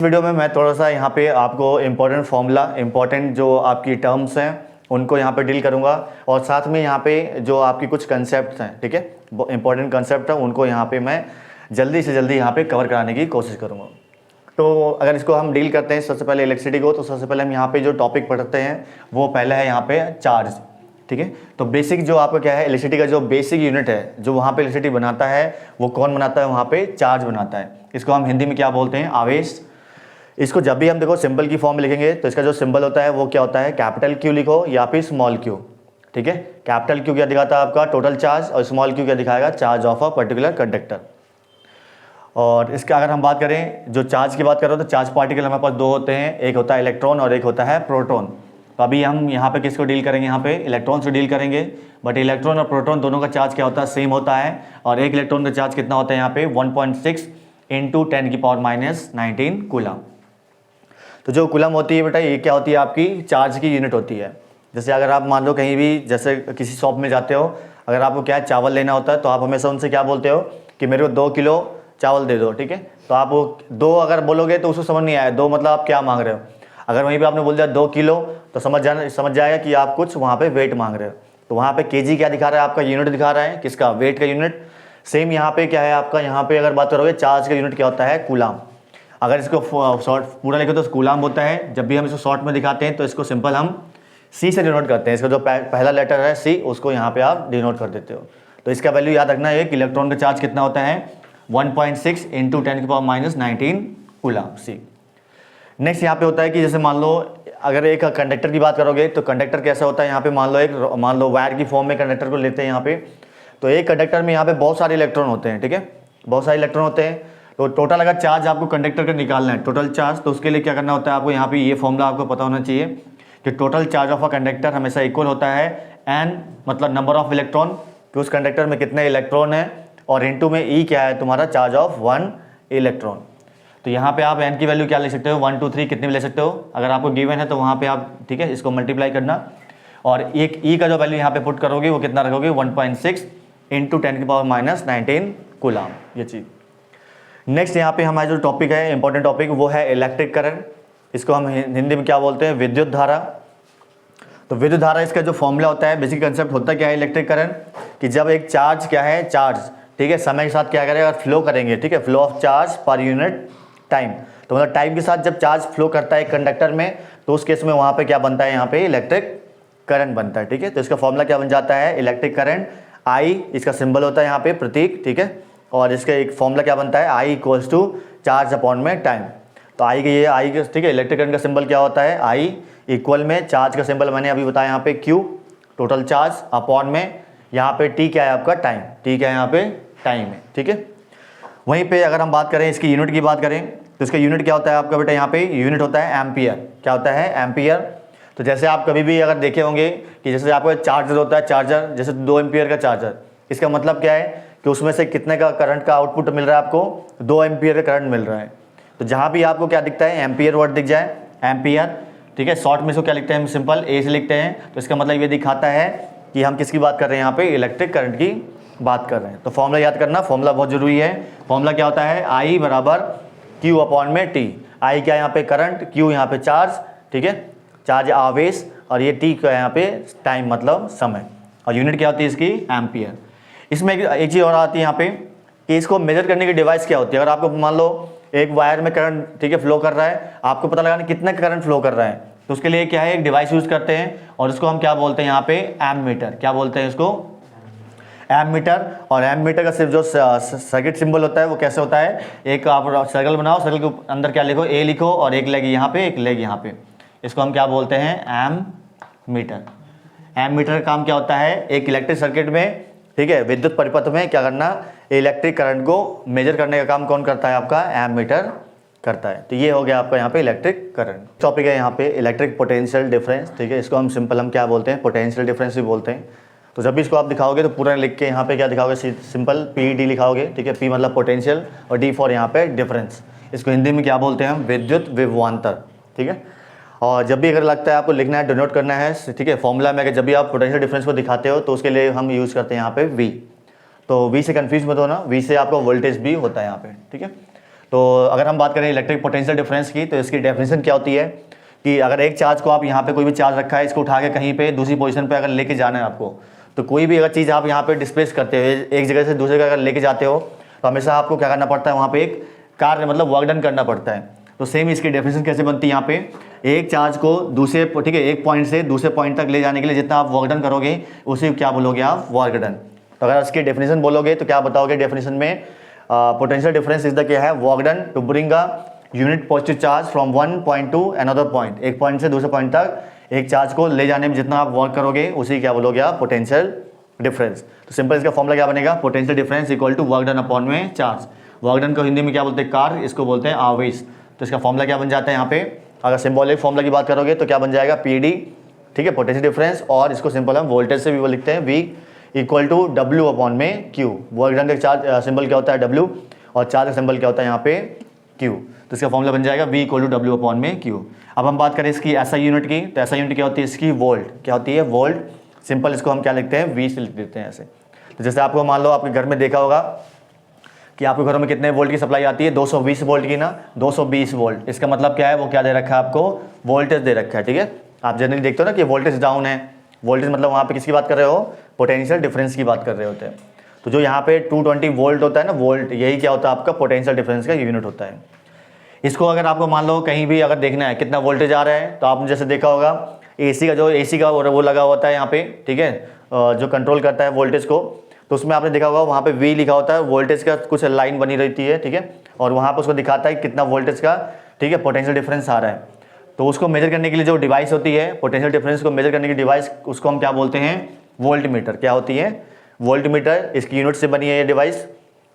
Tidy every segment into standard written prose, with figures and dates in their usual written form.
Video में मैं थोड़ा सा यहाँ पे आपको इम्पोर्टेंट फॉर्मूला, इम्पोर्टेंट जो आपकी टर्म्स हैं उनको यहाँ पे डील करूँगा और साथ में यहाँ पे जो आपकी कुछ कंसेप्ट हैं, ठीक है, इंपॉर्टेंट कंसेप्ट हैं उनको यहाँ पे मैं जल्दी से जल्दी यहाँ पे कवर कराने की कोशिश करूँगा। तो अगर इसको हम डील करते हैं सबसे पहले इलेक्ट्रिसिटी को, तो सबसे पहले हम यहाँ पे जो टॉपिक पढ़ते हैं वो पहला है यहाँ पे चार्ज, ठीक है। तो बेसिक जो आपका क्या है, इलेक्ट्रिसिटी का जो बेसिक यूनिट है जो वहाँ पे इलेक्ट्रिसिटी बनाता है वो कौन बनाता है, वहाँ पे चार्ज बनाता है। इसको हम हिंदी में क्या बोलते हैं, आवेश। इसको जब भी हम देखो सिंबल की फॉर्म में लिखेंगे तो इसका जो सिंबल होता है वो क्या होता है, कैपिटल क्यू लिखो या फिर स्मॉल क्यू, ठीक है। कैपिटल क्यू क्या दिखाता है आपका टोटल चार्ज और स्मॉल क्यू क्या दिखाएगा, charge of a particular conductor. और इसका अगर हम बात करें, जो चार्ज की बात कर रहे हो तो चार्ज पार्टिकल हमारे पास दो होते हैं, एक होता है इलेक्ट्रॉन और एक होता है प्रोटॉन। तो अभी हम यहाँ पे किसको डील करेंगे, यहाँ पे इलेक्ट्रॉन से डील करेंगे। बट इलेक्ट्रॉन और प्रोटॉन दोनों का चार्ज क्या होता है, सेम होता है। और एक इलेक्ट्रॉन का चार्ज कितना होता है यहाँ पे 1.6 इंटू 10⁻⁻19 कूलम। तो जो कूलम होती है बेटा, ये क्या होती है, आपकी चार्ज की यूनिट होती है। जैसे अगर आप मान लो कहीं भी जैसे किसी शॉप में जाते हो, अगर आपको क्या चावल लेना होता है तो आप हमेशा उनसे क्या बोलते हो कि मेरे को 2 किलो चावल दे दो, ठीक है। तो आप वो 2 अगर बोलोगे तो उसको समझ नहीं आया 2 मतलब आप क्या मांग रहे हो। अगर वहीं पे आपने बोल दिया 2 किलो तो समझ जाएगा कि आप कुछ वहाँ पे वेट मांग रहे हो। तो वहाँ पे केजी क्या दिखा रहा है, आपका यूनिट दिखा रहा है, किसका, वेट का यूनिट। सेम यहाँ पे क्या है आपका, यहाँ पे अगर बात करोगे चार्ज का यूनिट क्या होता है, कूलम। अगर इसको शॉर्ट पूरा लिखे तो कूलम होता है। जब भी हम इसको शॉर्ट में दिखाते हैं तो इसको सिंपल हम सी से डिनोट करते हैं। इसका जो पहला लेटर है सी, उसको यहाँ पे आप डिनोट कर देते हो। तो इसका वैल्यू याद रखना है कि इलेक्ट्रॉन का चार्ज कितना होता है 1.6 इंटू 10⁻⁻19 कूलम, सी। नेक्स्ट यहाँ पे होता है कि जैसे मान लो अगर एक कंडक्टर की बात करोगे तो कंडक्टर कैसा होता है, यहाँ पे मान लो वायर की फॉर्म में कंडक्टर को लेते हैं यहाँ पे। तो एक कंडक्टर में यहाँ पे बहुत सारे इलेक्ट्रॉन होते हैं, ठीक है, बहुत सारे इलेक्ट्रॉन होते हैं। तो टोटल अगर चार्ज आपको कंडक्टर का निकालना है, टोटल चार्ज, तो उसके लिए क्या करना होता है आपको, यहाँ पे ये फॉर्मूला आपको पता होना चाहिए कि total charge of a conductor हमेशा इक्वल होता है एन, मतलब नंबर ऑफ इलेक्ट्रॉन कि उस कंडक्टर में कितने इलेक्ट्रॉन है, और इनटू में ई क्या है तुम्हारा, चार्ज ऑफ 1 इलेक्ट्रॉन। तो यहाँ पे आप एन की वैल्यू क्या ले सकते हो, 1 2 3 कितने भी ले सकते हो। अगर आपको गिवन है तो वहाँ पे आप, ठीक है, इसको मल्टीप्लाई करना और एक ई का जो वैल्यू यहाँ पे पुट करोगे वो कितना रखोगे, 1.6 इंटू 10⁻⁻19 कूलम, ये चीज़। नेक्स्ट यहाँ पे हमारा जो टॉपिक है, इंपॉर्टेंट टॉपिक, वो है इलेक्ट्रिक करंट। इसको हम हिंदी में क्या बोलते हैं, विद्युत धारा। तो विद्युत धारा इसका जो फॉर्मूला होता है, बेसिक कंसेप्ट होता क्या है इलेक्ट्रिक करंट, कि जब एक चार्ज क्या है, चार्ज, ठीक है, समय के साथ क्या करेगा, फ्लो करेंगे, ठीक है, flow of charge per unit time. तो मतलब टाइम के साथ जब चार्ज फ्लो करता है कंडक्टर में तो उस केस में वहाँ पे क्या बनता है, यहाँ पे इलेक्ट्रिक करंट बनता है, ठीक है। तो इसका फॉर्मूला क्या बन जाता है, इलेक्ट्रिक करंट आई, इसका सिंबल होता है यहाँ पे प्रतीक, ठीक है। और इसका एक फॉर्मूला क्या बनता है, I equals to charge upon में टाइम। तो आई के ये आई के, ठीक है, इलेक्ट्रिक करंट का सिंबल क्या होता है, आई इक्वल में चार्ज का सिंबल मैंने अभी बताया यहाँ पे क्यू, टोटल चार्ज, अपॉन में यहाँ पे टी क्या है आपका, टाइम, टी क्या है यहाँ पे, टाइम है, ठीक है। वहीं पे अगर हम बात करें इसकी यूनिट की बात करें तो इसका यूनिट क्या होता है आपका बेटा, यहाँ पे यूनिट होता है एम्पियर। क्या होता है, एम्पियर। तो जैसे आप कभी भी अगर देखे होंगे कि जैसे आपका चार्जर होता है, चार्जर जैसे 2 एम्पियर का चार्जर, इसका मतलब क्या है कि उसमें से कितने का करंट का आउटपुट मिल रहा है आपको, 2 एम्पियर का करंट मिल रहा है। तो जहाँ भी आपको क्या दिखता है, एम्पियर वर्ड दिख जाए, एम्पियर, ठीक है, शॉर्ट में इसको क्या लिखते हैं, हम सिंपल ए से लिखते हैं। तो इसका मतलब ये दिखाता है कि हम किसकी बात कर रहे हैं, यहाँ पे इलेक्ट्रिक करंट की बात कर रहे हैं। तो फॉर्मूला याद करना, फॉर्मूला बहुत जरूरी है। फॉर्मूला क्या होता है, आई बराबर क्यू अपॉन में टी। आई क्या यहाँ पे करंट, क्यू यहाँ पे चार्ज, ठीक है, चार्ज आवेश, और ये टी क्या यहाँ पे टाइम मतलब समय, और यूनिट क्या होती है इसकी, एम्पियर। इसमें एक चीज़ और आती है यहाँ पे कि इसको मेजर करने की डिवाइस क्या होती है। अगर आपको मान लो एक वायर में करंट, ठीक है, फ्लो कर रहा है, आपको पता लगाना कितना करंट फ्लो कर रहा है, तो उसके लिए क्या है, एक डिवाइस यूज करते हैं और इसको हम क्या बोलते हैं यहाँ पे, एमीटर। क्या बोलते हैं इसको, एमीटर। और एमीटर का सिर्फ जो सर्किट सिंबल होता है वो कैसे होता है, एक आप सर्कल बनाओ, सर्कल के अंदर क्या लिखो, ए लिखो, और एक लेग यहाँ पे, एक लेग यहाँ पे, इसको हम क्या बोलते हैं, एमीटर। एमीटर का काम क्या होता है, एक इलेक्ट्रिक सर्किट में, ठीक है, विद्युत परिपथ में क्या करना, इलेक्ट्रिक करंट को मेजर करने का काम कौन करता है, आपका एमीटर करता है। तो ये हो गया आपका यहाँ पे इलेक्ट्रिक करंट। टॉपिक है यहाँ पे इलेक्ट्रिक पोटेंशियल डिफरेंस, ठीक है, इसको हम सिंपल हम क्या बोलते हैं, पोटेंशियल डिफरेंस भी बोलते हैं। तो जब भी इसको आप दिखाओगे तो पूरा लिख के यहाँ पे क्या दिखाओगे, सिंपल पी डी लिखाओगे, ठीक है, पी मतलब पोटेंशियल और डी फॉर यहाँ पे डिफरेंस। इसको हिंदी में क्या बोलते हैं हम, विद्युत विभवांतर, ठीक है। और जब भी अगर लगता है आपको लिखना है, डिनोट करना है, ठीक है, फॉर्मूला में अगर जब भी आप पोटेंशियल डिफरेंस को दिखाते हो तो उसके लिए हम यूज़ करते हैं यहाँ पे वी। तो वी से कन्फ्यूज मत होना, वी से आपका वोल्टेज भी होता है यहाँ पे, ठीक है। तो अगर हम बात करें इलेक्ट्रिक पोटेंशियल डिफरेंस की, तो इसकी डेफिनेशन क्या होती है कि अगर एक चार्ज को आप यहाँ पे कोई भी चार्ज रखा है, इसको उठा के कहीं पे दूसरी पोजीशन पे अगर लेके जाना है आपको, तो कोई भी अगर चीज़ आप यहाँ पे डिस्प्लेस करते हो, एक जगह से दूसरी जगह अगर लेके जाते हो, तो हमेशा आपको क्या करना पड़ता है, वहाँ पे एक कार्य मतलब वर्क डन करना पड़ता है। तो सेम इसकी डेफिनेशन कैसे बनती है यहाँ पे, एक चार्ज को दूसरे, ठीक है, एक पॉइंट से दूसरे पॉइंट तक ले जाने के लिए जितना आप वर्क डन करोगे उसे क्या बोलोगे आप, वर्क डन। तो अगर इसकी डेफिनेशन बोलोगे तो क्या बताओगे डेफिनेशन में, पोटेंशियल डिफरेंस इज द क्या है, work done to bring a unit positive charge from one point to another point, एक पॉइंट से दूसरे पॉइंट तक एक चार्ज को ले जाने में जितना आप वर्क करोगे उसी क्या बोलोगे आप, पोटेंशियल डिफरेंस। तो सिंपल इसका फॉर्मूला क्या बनेगा, potential difference equal to work done upon में चार्ज। वर्क डन को हिंदी में क्या बोलते हैं, कार्य, इसको बोलते हैं आवेश। तो इसका फॉर्मूला क्या बन जाता है यहाँ पे, अगर सिंबॉलिक फॉर्मूला की बात करोगे तो क्या बन जाएगा, पीडी, ठीक है, पोटेंशियल डिफरेंस, और इसको सिंपल हम वोल्टेज से भी वो लिखते हैं, V equal to W upon में क्यू। वर्क डन का चार्ज सिंबल क्या होता है, डब्ल्यू, और चार्ज का सिंबल क्या होता है यहाँ पे, क्यू। तो इसका फॉर्मूला बन जाएगा V equal to W upon में क्यू। अब हम बात करें इसकी एसआई यूनिट की, तो एसआई यूनिट क्या होती है इसकी, वोल्ट, क्या होती है, वोल्ट। सिंपल इसको हम क्या लिखते हैं, वी से लिख देते हैं ऐसे। तो जैसे आपको मान लो आपके घर में देखा होगा कि आपके घरों में कितने वोल्ट की सप्लाई आती है, 220 वोल्ट की ना, 220 वोल्ट। इसका मतलब क्या है, वो क्या दे रखा है आपको, वोल्टेज दे रखा है, ठीक है। आप जनरली देखते हो ना कि वोल्टेज डाउन है, वोल्टेज मतलब वहाँ पे किसकी बात कर रहे हो, पोटेंशियल डिफरेंस की बात कर रहे होते हैं। तो जो यहाँ पे 220 वोल्ट होता है ना, वोल्ट, यही क्या होता है आपका पोटेंशियल डिफरेंस का यूनिट होता है। इसको अगर आपको मान लो कहीं भी अगर देखना है कितना वोल्टेज आ रहा है, तो आपने जैसे देखा होगा एसी का, जो एसी का वो लगा होता है यहाँ पे, ठीक है, जो कंट्रोल करता है वोल्टेज को, तो उसमें आपने देखा होगा वहाँ पे वी लिखा होता है, वोल्टेज का कुछ लाइन बनी रहती है, ठीक है, और वहाँ पे उसको दिखाता है कितना वोल्टेज का, ठीक है, पोटेंशियल डिफरेंस आ रहा है। तो उसको मेजर करने के लिए जो डिवाइस होती है, पोटेंशियल डिफरेंस को मेजर करने की डिवाइस, उसको हम क्या बोलते हैं, वोल्ट मीटर। क्या होती है, वोल्ट मीटर। इसकी यूनिट से बनी है ये डिवाइस,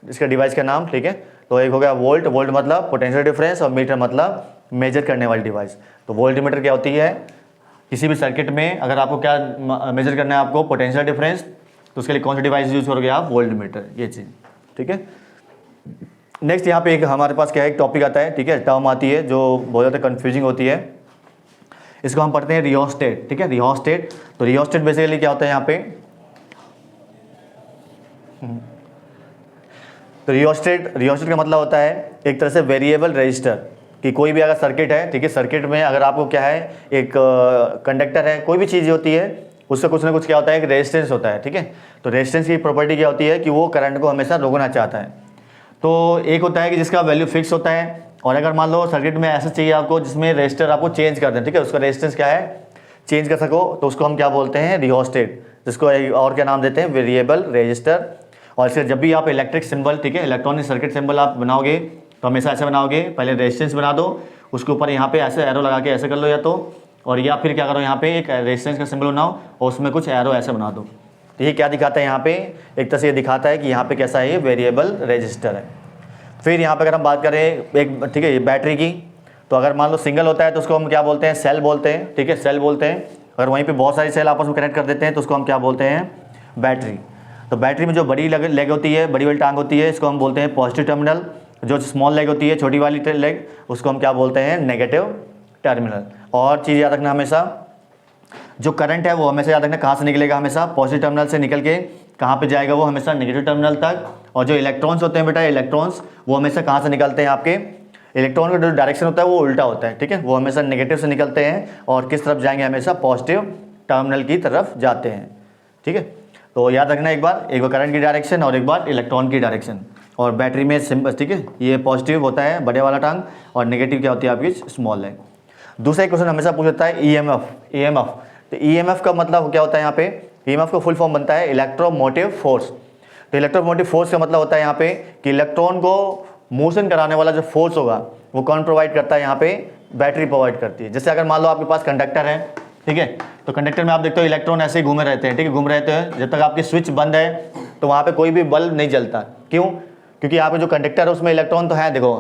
इसका डिवाइस का नाम, ठीक है। तो एक हो गया वोल्ट, वोल्ट मतलब पोटेंशियल डिफरेंस, और मीटर मतलब मेजर करने वाली डिवाइस। तो वोल्ट मीटर क्या होती है, किसी भी सर्किट में अगर आपको क्या मेजर करना है आपको, पोटेंशियल डिफरेंस, तो उसके लिए कौन सा डिवाइस यूज करोगे आप, वोल्ट मीटर, ये चीज़, ठीक है। नेक्स्ट यहाँ पे एक हमारे पास क्या है, एक टॉपिक आता है, ठीक है, टर्म आती है जो बहुत ज़्यादा कंफ्यूजिंग होती है। इसको हम पढ़ते हैं रियोस्टेट, ठीक है, रियोस्टेट। तो रियोस्टेट बेसिकली क्या होता है यहाँ पे, तो रियोस्टेट का मतलब होता है एक तरह से वेरिएबल रजिस्टर, कि कोई भी अगर सर्किट है, ठीक है, सर्किट में अगर आपको क्या है, एक कंडक्टर है, कोई भी चीज़ होती है, उससे कुछ ना कुछ क्या होता है, एक रेजिस्टेंस होता है, ठीक है। तो रेजिस्टेंस की प्रॉपर्टी क्या होती है कि वो करंट को हमेशा रोकना चाहता है। तो एक होता है कि जिसका वैल्यू फिक्स होता है, और अगर मान लो सर्किट में ऐसा चाहिए आपको जिसमें रेजिस्टर आपको चेंज कर दें, ठीक है, उसका रेजिस्टेंस क्या है, चेंज कर सको, तो उसको हम क्या बोलते हैं, रियोस्टेट, जिसको और क्या नाम देते हैं, वेरिएबल रजिस्टर। और इससे जब भी आप इलेक्ट्रिक सिंबल, ठीक है, इलेक्ट्रॉनिक सर्किट सिंबल आप बनाओगे तो हमेशा ऐसे बनाओगे, पहले रेजिस्टेंस बना दो, उसके ऊपर यहाँ पे ऐसे एरो लगा के ऐसे कर लो या तो, और या फिर क्या करो, यहाँ पे एक रेजिस्टेंस का सिंबल बनाओ और उसमें कुछ एरो ऐसे बना दो। तो ये क्या दिखाता है यहाँ पे, एक तरह से ये दिखाता है कि यहाँ पे कैसा है, ये वेरिएबल रजिस्टर है। फिर यहाँ पे अगर हम बात करें एक, ठीक है, ये बैटरी की, तो अगर मान लो सिंगल होता है तो उसको हम क्या बोलते हैं, सेल बोलते हैं, ठीक है, सेल बोलते हैं। अगर वहीं पे बहुत सारी सेल आपस में कनेक्ट कर देते हैं तो उसको हम क्या बोलते हैं, बैटरी। तो बैटरी में जो बड़ी लेग होती है, बड़ी वाली टांग होती है, इसको हम बोलते हैं पॉजिटिव टर्मिनल। जो स्मॉल लेग होती है, छोटी वाली लेग, उसको हम क्या बोलते हैं, नेगेटिव टर्मिनल। और चीज़ याद रखना हमेशा, जो करंट है वो हमेशा याद रखना कहाँ से निकलेगा, हमेशा पॉजिटिव टर्मिनल से निकल के कहाँ पे जाएगा, वो हमेशा नेगेटिव टर्मिनल तक। और जो इलेक्ट्रॉन्स होते हैं बेटा, इलेक्ट्रॉन्स, वो हमेशा कहाँ से निकलते हैं, आपके इलेक्ट्रॉन का जो डायरेक्शन होता है वो उल्टा होता है, ठीक है, वो हमेशा नेगेटिव से निकलते हैं और किस तरफ जाएंगे, हमेशा पॉजिटिव टर्मिनल की तरफ जाते हैं, ठीक है। तो याद रखना एक बार करंट की डायरेक्शन और एक बार इलेक्ट्रॉन की डायरेक्शन। और बैटरी में सिंपल, ठीक है, ये पॉजिटिव होता है बड़े वाला टांग और नेगेटिव क्या होती है आपकी स्मॉल है। दूसरा क्वेश्चन हमेशा पूछ लेता है ईएमएफ। तो ईएमएफ का मतलब क्या होता है यहाँ पे, ईएमएफ का फुल फॉर्म बनता है इलेक्ट्रोमोटिव फोर्स। तो इलेक्ट्रोमोटिव फोर्स का मतलब होता है यहाँ पे कि इलेक्ट्रॉन को मोशन कराने वाला जो फोर्स होगा वो कौन प्रोवाइड करता है, यहाँ पे बैटरी प्रोवाइड करती है। जैसे अगर मान लो आपके पास कंडक्टर है, ठीक है, तो कंडक्टर में आप देखते हो इलेक्ट्रॉन ऐसे ही घूमे रहते हैं, ठीक है, घूम रहते हैं, जब तक आपकी स्विच बंद है तो वहाँ पे कोई भी बल्ब नहीं जलता। क्यों? क्योंकि यहाँ पे जो कंडक्टर है उसमें इलेक्ट्रॉन तो है, देखो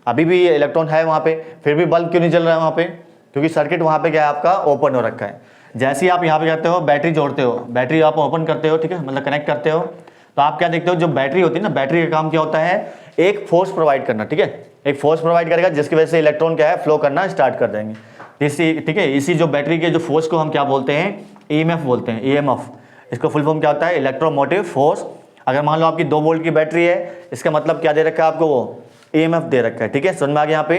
अभी भी इलेक्ट्रॉन है वहाँ पे, फिर भी बल्ब क्यों नहीं जल रहा है वहाँ पे, क्योंकि सर्किट वहाँ पे क्या है आपका ओपन हो रखा है। जैसे ही आप यहाँ पे करते हो, बैटरी जोड़ते हो, बैटरी आप ओपन करते हो, ठीक है, मतलब कनेक्ट करते हो, तो आप क्या देखते हो, जो बैटरी होती है ना, बैटरी का काम क्या होता है, एक फोर्स प्रोवाइड करना, ठीक है, एक फोर्स प्रोवाइड करेगा जिसकी वजह से इलेक्ट्रॉन क्या है, फ्लो करना स्टार्ट कर देंगे। इसी, ठीक है, इसी जो बैटरी के जो फोर्स को हम क्या बोलते हैं, ईएमएफ बोलते हैं, ईएमएफ। इसका फुल फॉर्म क्या होता है, इलेक्ट्रोमोटिव फोर्स। अगर मान लो आपकी 2 वोल्ट की बैटरी है, इसका मतलब क्या दे रखा है आपको, वो EMF दे रखा है, ठीक है, समझ में आ गया यहाँ पे।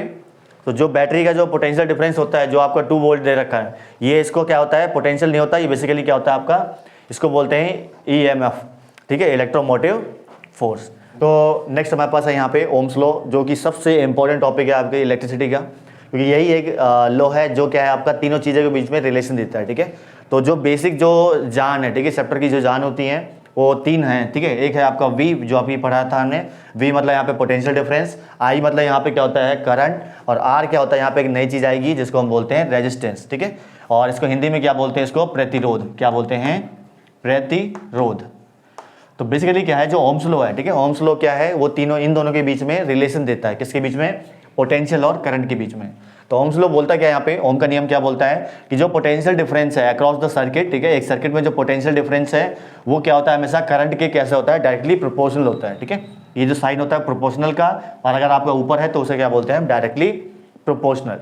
तो जो बैटरी का जो पोटेंशियल डिफरेंस होता है, जो आपका 2 वोल्ट दे रखा है, ये इसको क्या होता है, पोटेंशियल नहीं होता, ये बेसिकली क्या होता है आपका, इसको बोलते हैं EMF, ठीक है, इलेक्ट्रोमोटिव फोर्स। तो नेक्स्ट हमारे पास है यहाँ पे ओम्स लॉ, जो कि सबसे इंपॉर्टेंट टॉपिक है आपके इलेक्ट्रिसिटी का, क्योंकि यही एक लॉ है जो क्या है आपका तीनों चीज़ों के बीच में रिलेशन देता है, ठीक है। तो जो बेसिक जो जान है, ठीक है, चैप्टर की जो जान होती है वो 3 हैं, ठीक है। एक है आपका V, जो अभी पढ़ा था हमने, V मतलब यहाँ पे पोटेंशियल डिफरेंस, I मतलब यहाँ पे क्या होता है करंट, और R क्या होता है यहाँ पे एक नई चीज़ आएगी जिसको हम बोलते हैं रेजिस्टेंस, ठीक है। और इसको हिंदी में क्या बोलते हैं, इसको प्रतिरोध, क्या बोलते हैं, प्रतिरोध। तो बेसिकली क्या है जो ओम्स लॉ है, ठीक है, ओम्स लॉ क्या है, वो तीनों इन दोनों के बीच में रिलेशन देता है, किसके बीच में, पोटेंशियल और करंट के बीच में। तो ओम्स लॉ बोलता क्या है यहाँ पे, ओम का नियम क्या बोलता है कि जो पोटेंशियल डिफरेंस है अक्रॉस द सर्किट, ठीक है, एक सर्किट में जो पोटेंशियल डिफरेंस है वो क्या होता है हमेशा करंट के कैसे होता है, डायरेक्टली प्रोपोर्शनल होता है, ठीक है। ये जो साइन होता है प्रोपोर्शनल का, और अगर आपका ऊपर है तो उसे क्या बोलते हैं, डायरेक्टली प्रोपोर्शनल।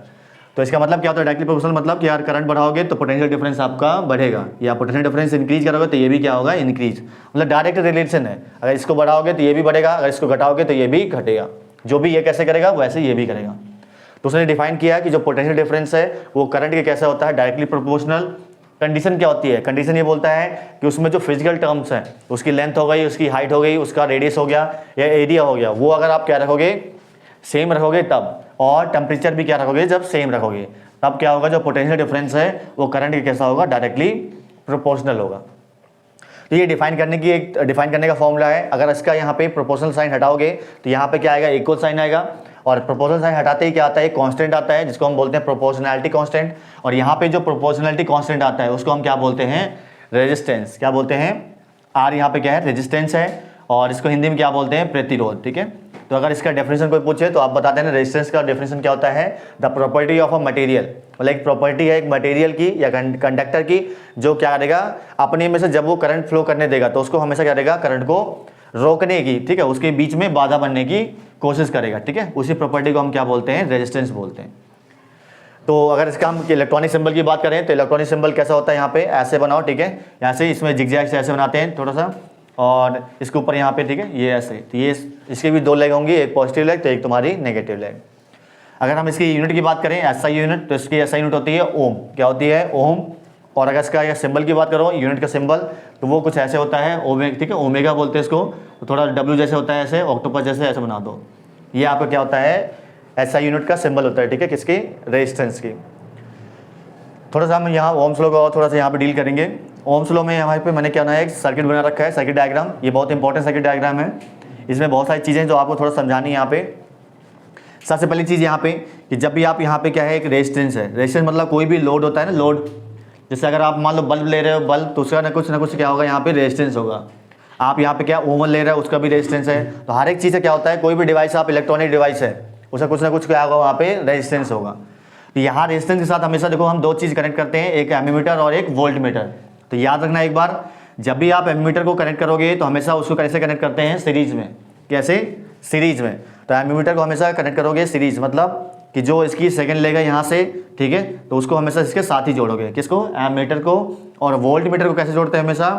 तो इसका मतलब क्या होता है डायरेक्टली प्रोपोर्शनल, मतलब कि यार करंट बढ़ाओगे तो पोटेंशियल डिफरेंस आपका बढ़ेगा, या पोटेंशियल डिफरेंस इंक्रीज करोगे तो ये भी क्या होगा, इंक्रीज, मतलब डायरेक्ट रिलेशन है। अगर इसको बढ़ाओगे तो ये भी बढ़ेगा, अगर इसको घटाओगे तो ये भी घटेगा, जो भी ये कैसे करेगा वैसे ये भी करेगा। तो उसने डिफाइन किया कि जो पोटेंशियल डिफरेंस है वो करंट के कैसे होता है, डायरेक्टली प्रोपोर्शनल। कंडीशन क्या होती है, कंडीशन ये बोलता है कि उसमें जो फिजिकल टर्म्स हैं, उसकी लेंथ हो गई, उसकी हाइट हो गई, उसका रेडियस हो गया या एरिया हो गया, वो अगर आप क्या रखोगे, सेम रखोगे तब, और टेम्परेचर भी क्या रखोगे, जब सेम रखोगे तब क्या होगा, जो पोटेंशियल डिफरेंस है वो करंट के कैसा होगा, डायरेक्टली प्रोपोर्शनल होगा। तो ये डिफाइन करने का फॉर्मूला है। अगर इसका यहाँ पे प्रोपोर्शनल साइन हटाओगे तो यहाँ पे क्या आएगा, इक्वल साइन आएगा, और प्रोपोर्शनल साइन हटाते ही क्या आता है, कांस्टेंट आता है जिसको हम बोलते हैं प्रोपोर्शनैलिटी कांस्टेंट, और यहाँ पे जो प्रोपोर्शनैलिटी कांस्टेंट आता है उसको हम क्या बोलते हैं, रेजिस्टेंस, क्या बोलते हैं, R यहाँ पे क्या है, रेजिस्टेंस है, और इसको हिंदी में क्या बोलते हैं, प्रतिरोध, ठीक है। तो अगर इसका डेफिनेशन कोई पूछे तो आप बताते हैं रेजिस्टेंस का डेफिनेशन क्या होता है, the property of a material, मतलब एक प्रॉपर्टी है एक मटेरियल की या कंडक्टर की, जो क्या करेगा अपने में से जब वो करंट फ्लो करने देगा तो उसको हमेशा क्या करेगा, करंट को रोकने की, ठीक है, उसके बीच में बाधा बनने की कोशिश करेगा, ठीक है। उसी प्रॉपर्टी को हम क्या बोलते हैं, रेजिस्टेंस बोलते हैं। तो अगर इसका हम इलेक्ट्रॉनिक सिंबल की बात करें तो इलेक्ट्रॉनिक सिंबल कैसा होता है, यहाँ पे ऐसे बनाओ, ठीक है, यहाँ से इसमें जिगजैग से ऐसे बनाते हैं थोड़ा सा, और इसके ऊपर यहाँ पे, ठीक है, ये ऐसे, तो ये इसके भी 2 लेग होंगी, एक पॉजिटिव लेग तो एक तुम्हारी नेगेटिव लेग। अगर हम इसकी यूनिट की बात करें, SI यूनिट, तो इसकी SI यूनिट होती है ओम, क्या होती है, ओम। और अगर इसका या सिंबल की बात करो, यूनिट का सिंबल, तो वो कुछ ऐसे होता है, ओमेगा, ठीक है, ओमेगा बोलते हैं इसको, तो थोड़ा W जैसे होता है, ऐसे ऑक्टोपस जैसे ऐसे बना दो। ये आपका क्या होता है, SI यूनिट का सिंबल होता है, ठीक है, किसकी, रेजिस्टेंस की। थोड़ा सा हम यहाँ ओम्स लॉ को थोड़ा सा यहाँ पे डील करेंगे। ओम्स लॉ में हमारे पे मैंने क्या ना एक सर्किट बना रखा है, सर्किट डायग्राम, ये बहुत इंपॉर्टेंट सर्किट डायग्राम है। इसमें बहुत सारी चीज़ें जो आपको थोड़ा समझानी है यहाँ पे। सबसे पहली चीज़ यहाँ पे कि जब भी आप यहाँ पे क्या है, एक रेजिस्टेंस है, रेजिस्टेंस मतलब कोई भी लोड होता है ना, लोड, जैसे अगर आप मान लो बल्ब ले रहे हो, बल्ब, तो उसका ना कुछ क्या होगा, यहाँ पे रेजिस्टेंस होगा। आप यहाँ पे क्या ओवन ले रहे हो, उसका भी रेजिस्टेंस है। तो हर एक चीज़ से क्या होता है, कोई भी डिवाइस आप इलेक्ट्रॉनिक डिवाइस है, उसका कुछ ना कुछ क्या होगा, वहाँ पे रेजिस्टेंस होगा। तो यहाँ रेजिस्टेंस के साथ हमेशा देखो हम 2 चीज़ कनेक्ट करते हैं, एक एमीमीटर और एक वोल्ट मीटर। तो याद रखना एक बार, जब भी आप एमीमीटर को कनेक्ट करोगे तो हमेशा उसको कैसे कनेक्ट करते हैं, सीरीज में। कैसे, सीरीज में। तो एमीमीटर को हमेशा कनेक्ट करोगे सीरीज, मतलब कि जो इसकी सेकंड लेगा यहाँ से, ठीक है, तो उसको हमेशा इसके साथ ही जोड़ोगे, किसको, एमीमीटर को। और वोल्ट मीटर को कैसे जोड़ते हैं, हमेशा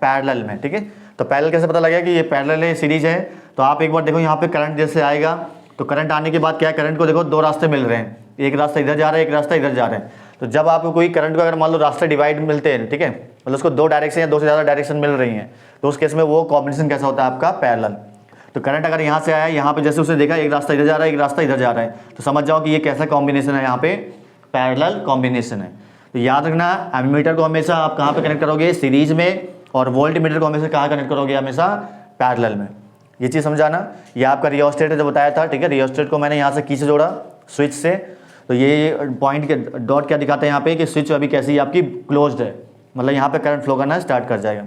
पैरेलल में, ठीक है। तो पैरेलल कैसे पता लगेगा कि ये पैरेलल है, सीरीज है, तो आप एक बार देखो यहाँ पे करंट जैसे आएगा, तो करंट आने के बाद क्या है, करंट को देखो 2 रास्ते मिल रहे हैं, एक रास्ता इधर जा रहा है, एक रास्ता इधर जा रहा है। तो जब आपको कोई करंट को अगर मान लो रास्ते डिवाइड मिलते हैं, ठीक है, मतलब उसको 2 डायरेक्शन या 2 से ज़्यादा डायरेक्शन मिल रही हैं, तो उस केस में वो कॉम्बिनेशन कैसा होता है आपका, पैरेलल। तो करंट अगर यहाँ से आया, यहाँ पे जैसे उसने देखा एक रास्ता इधर जा रहा है, एक रास्ता इधर जा रहा है, तो समझ जाओ कि ये कैसा कॉम्बिनेशन है, यहाँ पे पैरेलल कॉम्बिनेशन है। तो याद रखना, एमीमीटर को हमेशा आप कहाँ पे कनेक्ट करोगे, सीरीज में, और वोल्ट मीटर को हमेशा कहाँ कनेक्ट करोगे, हमेशा पैरेलल में। ये चीज़ समझाना। ये आपका रियोस्टेट है जो बताया था, ठीक है, रियोस्टेट को मैंने यहाँ से की से जोड़ा, स्विच से। तो ये पॉइंट के डॉट क्या दिखाते हैं यहाँ पे कि स्विच अभी कैसी आपकी क्लोज्ड है, मतलब यहाँ पे करंट फ्लो करना स्टार्ट कर जाएगा।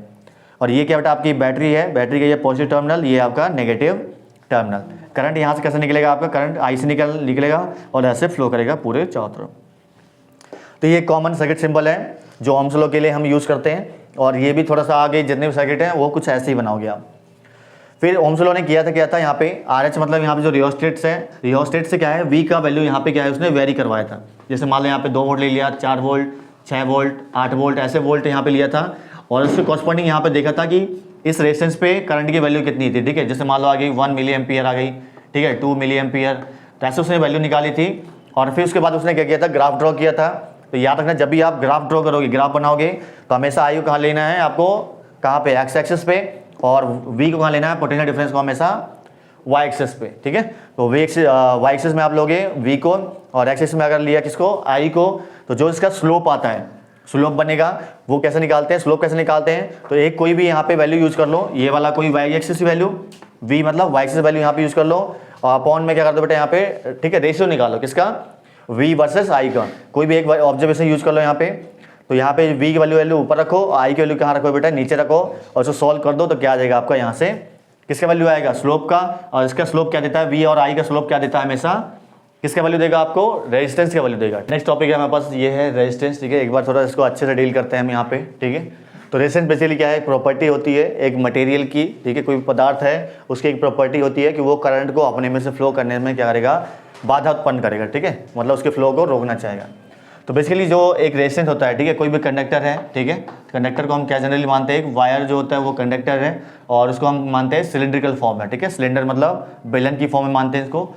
और ये क्या बेटा आपकी बैटरी है, बैटरी का ये पॉजिटिव टर्मिनल, ये आपका नेगेटिव टर्मिनल। करंट यहाँ से कैसे निकलेगा, आपका करंट आई से निकलेगा और ऐसे फ्लो करेगा पूरे चारों तरफ। तो ये कॉमन सर्किट सिंबल है जो ओम्स लॉ के लिए हम यूज़ करते हैं। और ये भी थोड़ा सा आगे जितने भी सर्किट हैं वो कुछ ऐसे ही बनाओगे आप। फिर ओम्स लॉ ने किया था यहाँ पे RH मतलब यहाँ पे जो रियोस्टेट्स है, रियोस्टेट से क्या है, V का वैल्यू यहाँ पे क्या है उसने वेरी करवाया था। जैसे मान लो यहाँ पे 2 वोल्ट ले लिया, 4 वोल्ट, 6 वोल्ट, 8 वोल्ट, ऐसे वोल्ट यहाँ पे लिया था। और उसके कॉरस्पॉन्डिंग यहाँ पे देखा था कि इस रेजिस्टेंस पे करंट की वैल्यू कितनी थी, ठीक है। जैसे मान लो आ गई 1 मिली एम्पियर आ गई, ठीक है, 2 मिली एम्पियर। तो ऐसे उसने वैल्यू निकाली थी और फिर उसके बाद उसने क्या किया था, ग्राफ ड्रॉ किया था। तो याद रखना जब भी आप ग्राफ ड्रॉ करोगे, ग्राफ बनाओगे, तो हमेशा आई को कहाँ लेना है आपको, कहाँ पे, एक्स एक्सिस पे, और वी को कहाँ लेना है, पोटेंशियल डिफरेंस को हमेशा वाई एक्सिस पे। ठीक है, तो वाई एक्सिस में आप लोगे वी को, और एक्सिस में अगर लिया किसको, आई को, तो जो इसका स्लोप आता है, स्लोप बनेगा, वो कैसे निकालते हैं, स्लोप कैसे निकालते हैं, तो एक कोई भी यहाँ पे वैल्यू यूज कर लो, ये वाला कोई वाई एक्सिस वैल्यू, वी मतलब वाई एक्सिस वैल्यू यहाँ पे यूज कर लो, और अपॉन में क्या कर दो बेटा यहाँ पे, ठीक है, रेशियो निकालो किसका, वी वर्सेस आई का, कोई भी एक ऑब्जर्वेशन यूज कर लो यहाँ पे। तो यहाँ पे वी की वैल्यू ऊपर रखो, आई की वैल्यू कहाँ रखो बेटा, नीचे रखो, और उसको सॉल्व कर दो, तो क्या आ जाएगा आपका, यहाँ से किसका वैल्यू आएगा, स्लोप का। और इसका स्लोप क्या देता है, वी और आई का स्लोप क्या देता है, हमेशा किसका वैल्यू देगा आपको, रेजिस्टेंस का वैल्यू देगा। नेक्स्ट टॉपिक है हमारे पास, ये है रेजिस्टेंस। ठीक है, एक बार थोड़ा इसको अच्छे से डील करते हैं हम यहाँ पे। ठीक है, तो रेजिस्टेंस बेसिकली क्या है, प्रॉपर्टी होती है एक मटेरियल की। ठीक है, कोई पदार्थ है उसकी एक प्रॉपर्टी होती है कि वो करंट को अपने में से फ्लो करने में क्या करेगा, बाधा उत्पन्न करेगा। ठीक है, मतलब उसके फ्लो को रोकना चाहेगा। तो बेसिकली जो एक रेजिस्टेंस होता है, ठीक है, कोई भी कंडक्टर है, ठीक है, कंडक्टर को हम क्या जनरली मानते हैं, एक वायर जो होता है वो कंडक्टर है, और उसको हम मानते हैं सिलिंड्रिकल फॉर्म है। ठीक है, सिलेंडर मतलब बेलन की फॉर्म में मानते हैं इसको।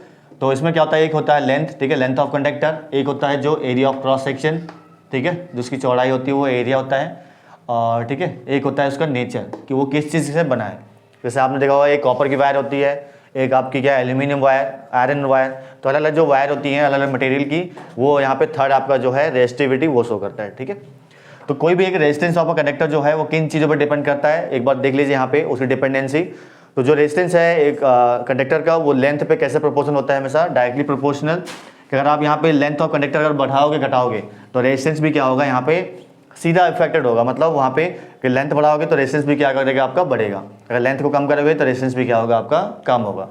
तो इसमें क्या होता है, एक होता है लेंथ, ठीक है, लेंथ ऑफ कंडक्टर, एक होता है जो एरिया ऑफ क्रॉस सेक्शन, ठीक है, जिसकी चौड़ाई होती है वो एरिया होता है, और ठीक है, एक होता है उसका नेचर कि वो किस चीज़ से बना है। जैसे आपने देखा होगा एक कॉपर की वायर होती है, एक आपकी क्या एल्यूमिनियम वायर, आयरन वायर। तो अलग अलग जो वायर होती हैं अलग अलग मटेरियल की, वो यहाँ पे थर्ड आपका जो है रेजिस्टिविटी वो शो करता है। ठीक है, तो कोई भी एक रेजिस्टेंस ऑफ अ कंडक्टर जो है वो किन चीज़ों पर डिपेंड करता है, एक बार देख लीजिए यहाँ पे उसकी डिपेंडेंसी। तो जो रेजिस्टेंस है एक कंडक्टर का, वो लेंथ पे कैसे प्रोपोर्शन होता है, हमेशा डायरेक्टली प्रोपोर्शनल। कि अगर आप यहाँ पे लेंथ ऑफ कंडक्टर अगर बढ़ाओगे घटाओगे, तो रेजिस्टेंस भी क्या होगा, यहाँ पे सीधा इफेक्टेड होगा। मतलब वहाँ पे कि लेंथ बढ़ाओगे तो रेजिस्टेंस भी क्या करेगा आपका, बढ़ेगा। अगर लेंथ को कम करोगे तो रेजिस्टेंस भी क्या होगा आपका, कम होगा।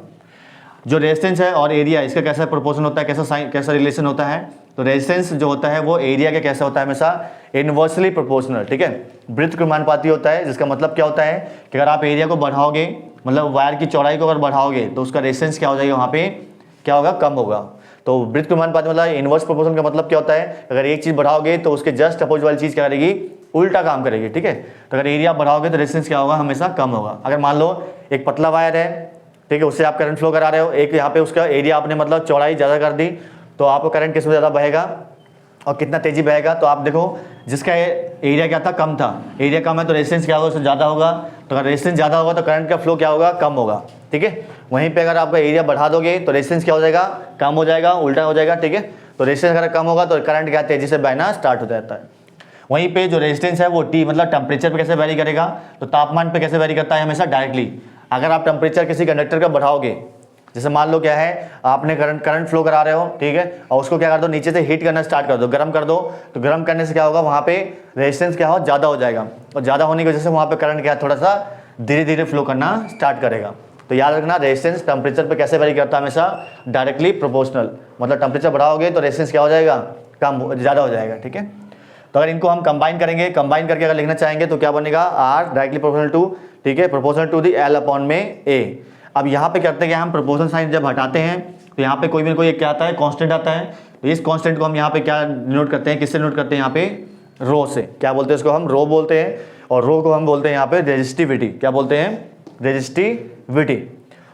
जो रेजिस्टेंस है और एरिया, इसका कैसा प्रोपोर्शन होता है, कैसा रिलेशन होता है, तो रेजिस्टेंस जो होता है वो एरिया के कैसा होता है, हमेशा इनवर्सली प्रोपोर्शनल। ठीक है, वृत्त के समानुपाती होता है, जिसका मतलब क्या होता है कि अगर आप एरिया को बढ़ाओगे, मतलब वायर की चौड़ाई को अगर बढ़ाओगे, तो उसका रेजिस्टेंस क्या हो जाएगा, वहाँ पे क्या होगा, कम होगा। तो वृत्त के समानुपाती मतलब इनवर्स प्रोपोर्शन का मतलब क्या होता है, अगर एक चीज़ बढ़ाओगे तो उसके जस्ट अपोजिट वाली चीज़ क्या करेगी, उल्टा काम करेगी। ठीक है, तो अगर एरिया बढ़ाओगे तो रेजिस्टेंस क्या होगा, हमेशा कम होगा। अगर मान लो एक पतला वायर है, ठीक है, उससे आप करंट फ्लो करा रहे हो, एक यहाँ पे उसका एरिया आपने मतलब चौड़ाई ज़्यादा कर दी, तो आपको करंट किसमें ज़्यादा बहेगा और कितना तेजी बहेगा। तो आप देखो जिसका एरिया क्या था, कम था, एरिया कम है तो रेजिस्टेंस क्या होगा, उससे ज़्यादा होगा। तो अगर रेजिस्टेंस ज़्यादा होगा तो करंट का फ्लो क्या होगा, कम होगा। ठीक है, वहीं पे अगर आपका एरिया बढ़ा दोगे तो रेजिस्टेंस क्या हो जाएगा, कम हो जाएगा, उल्टा हो जाएगा। ठीक है, तो रेजिस्टेंस अगर कम होगा तो करंट क्या तेजी से बहना स्टार्ट हो जाता है। वहीं पे जो रेजिस्टेंस है वो टी मतलब टेम्परेचर पे कैसे वेरी करेगा, तो तापमान पे कैसे वेरी करता है, हमेशा डायरेक्टली। अगर आप टेम्परेचर किसी कंडक्टर का बढ़ाओगे, जैसे मान लो क्या है, आपने करंट फ्लो करा रहे हो, ठीक है, और उसको क्या कर दो, नीचे से हीट करना स्टार्ट कर दो, गर्म कर दो, तो गर्म करने से क्या होगा, वहाँ पे रेजिस्टेंस क्या हो, ज़्यादा हो जाएगा, और ज़्यादा होने की वजह से वहाँ पे करंट क्या थोड़ा सा धीरे धीरे फ्लो करना स्टार्ट करेगा। तो याद रखना रेजिस्टेंस टेम्परेचर पे कैसे वेरी करता है, हमेशा डायरेक्टली प्रोपोर्शनल। मतलब टेम्परेचर बढ़ाओगे तो रेजिस्टेंस क्या हो जाएगा, कम ज़्यादा हो जाएगा। ठीक है, तो अगर इनको हम कंबाइन करेंगे, कंबाइन करके अगर लिखना चाहेंगे तो क्या बनेगा, आर डायरेक्टली प्रोपोर्शनल टू, ठीक है, proportional to the L upon में ए। अब यहाँ पे करते हैं हम प्रोपोर्शनल साइन जब हटाते हैं तो यहाँ पे कोई भी कोई एक क्या आता है, कांस्टेंट आता है। तो इस कांस्टेंट को हम यहाँ पे क्या नोट करते हैं, किससे नोट करते हैं, यहाँ पे रो से। क्या बोलते हैं इसको, हम रो बोलते हैं, और रो को हम बोलते हैं यहाँ पे रेजिस्टिविटी। क्या बोलते हैं, रेजिस्टिविटी।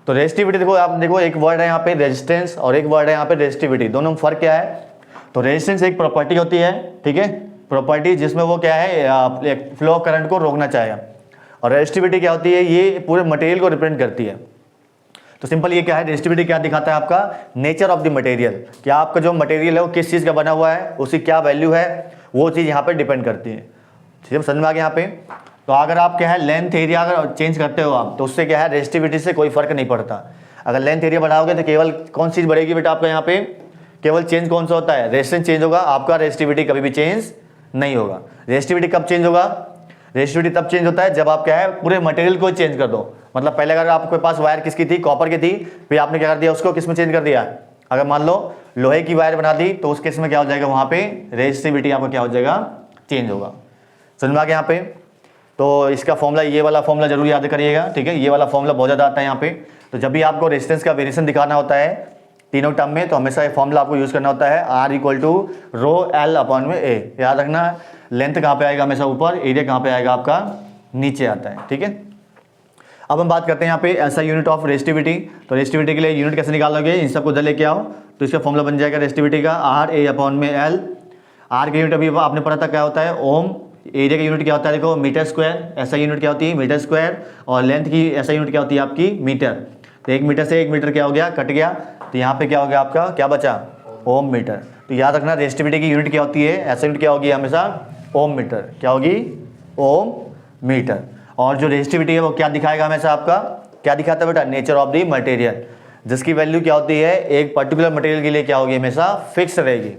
तो रेजिस्टिविटी देखो, आप देखो एक वर्ड है यहाँ पे रेजिस्टेंस और एक वर्ड है यहाँ पे रेजिस्टिविटी, दोनों में फर्क क्या है। तो रेजिस्टेंस एक प्रॉपर्टी होती है, ठीक है, प्रॉपर्टी जिसमें वो क्या है, फ्लो ऑफ करंट को रोकना चाहेगा। और रेजिस्टिविटी क्या होती है, ये पूरे मटेरियल को रिप्रेजेंट करती है। तो सिंपल ये क्या है, रेजिस्टिविटी क्या दिखाता है, आपका नेचर ऑफ द मटेरियल, क्या आपका जो मटेरियल है वो किस चीज़ का बना हुआ है, उसकी क्या वैल्यू है, वो चीज़ यहाँ पे डिपेंड करती है। ठीक है, समझ में आ गया यहाँ पे। तो अगर आप क्या है लेंथ एरिया अगर चेंज करते हो आप, तो उससे क्या है रेजिस्टिविटी से कोई फर्क नहीं पड़ता। अगर लेंथ एरिया बढ़ाओगे तो केवल कौन चीज़ बढ़ेगी बेटा आपका, यहाँ पे केवल चेंज कौन सा होता है, रेजिस्टेंस चेंज होगा, आपका रेजिस्टिविटी कभी भी चेंज नहीं होगा। रेजिस्टिविटी कब चेंज होगा, रेजिस्टिविटी तब चेंज होता है जब आप क्या है पूरे मटेरियल को चेंज कर दो। मतलब पहले अगर आपके पास वायर किसकी थी, कॉपर की थी, फिर आपने क्या कर दिया, उसको किस में चेंज कर दिया। अगर मान लो लोहे की वायर बना दी तो उस केस में क्या हो जाएगा, वहाँ पे रेजिस्टिविटी आपका क्या हो जाएगा, चेंज होगा। समझ में आ गया यहाँ पे। तो इसका फॉर्मूला, ये वाला फॉर्मूला जरूर याद करिएगा, ठीक है, ये वाला फॉर्मूला बहुत ज़्यादा आता है यहाँ पे। तो जब भी आपको रेजिस्टेंस का वेरिएशन दिखाना होता है तीनों टर्म में, तो हमेशा ये फॉर्मूला आपको यूज़ करना होता है, R equal to rho L upon में ए। याद रखना लेंथ कहाँ पे आएगा, हमेशा ऊपर, एरिया कहाँ पे आएगा आपका नीचे आता है। ठीक है, अब हम बात करते हैं यहाँ पे ऐसा यूनिट ऑफ रेजिस्टिविटी। तो रेजिस्टिविटी के लिए यूनिट कैसे निकालोगे, इन सबको उधर लेके आओ तो इसका फॉर्मूला बन जाएगा रेजिस्टिविटी का आर ए अपॉन में एल। आर का यूनिट अभी आपने पढ़ा था क्या होता है, ओम। एरिया का यूनिट क्या होता है, देखो मीटर स्क्वायर। ऐसा यूनिट क्या होती है, मीटर स्क्वायर। और लेंथ की ऐसा यूनिट क्या होती है आपकी, मीटर। तो 1 मीटर से 1 मीटर क्या हो गया, कट गया। तो यहाँ पे क्या हो गया आपका, क्या बचा, ओम मीटर। तो याद रखना रेजिस्टिविटी की यूनिट क्या होती है, ऐसा यूनिट क्या होगी हमेशा, ओम मीटर। क्या होगी, ओम मीटर। और जो रेजिस्टिविटी है वो क्या दिखाएगा हमेशा आपका, क्या दिखाता है बेटा, नेचर ऑफ द मटेरियल, जिसकी वैल्यू क्या होती है एक पर्टिकुलर मटेरियल के लिए क्या होगी, हमेशा फिक्स रहेगी।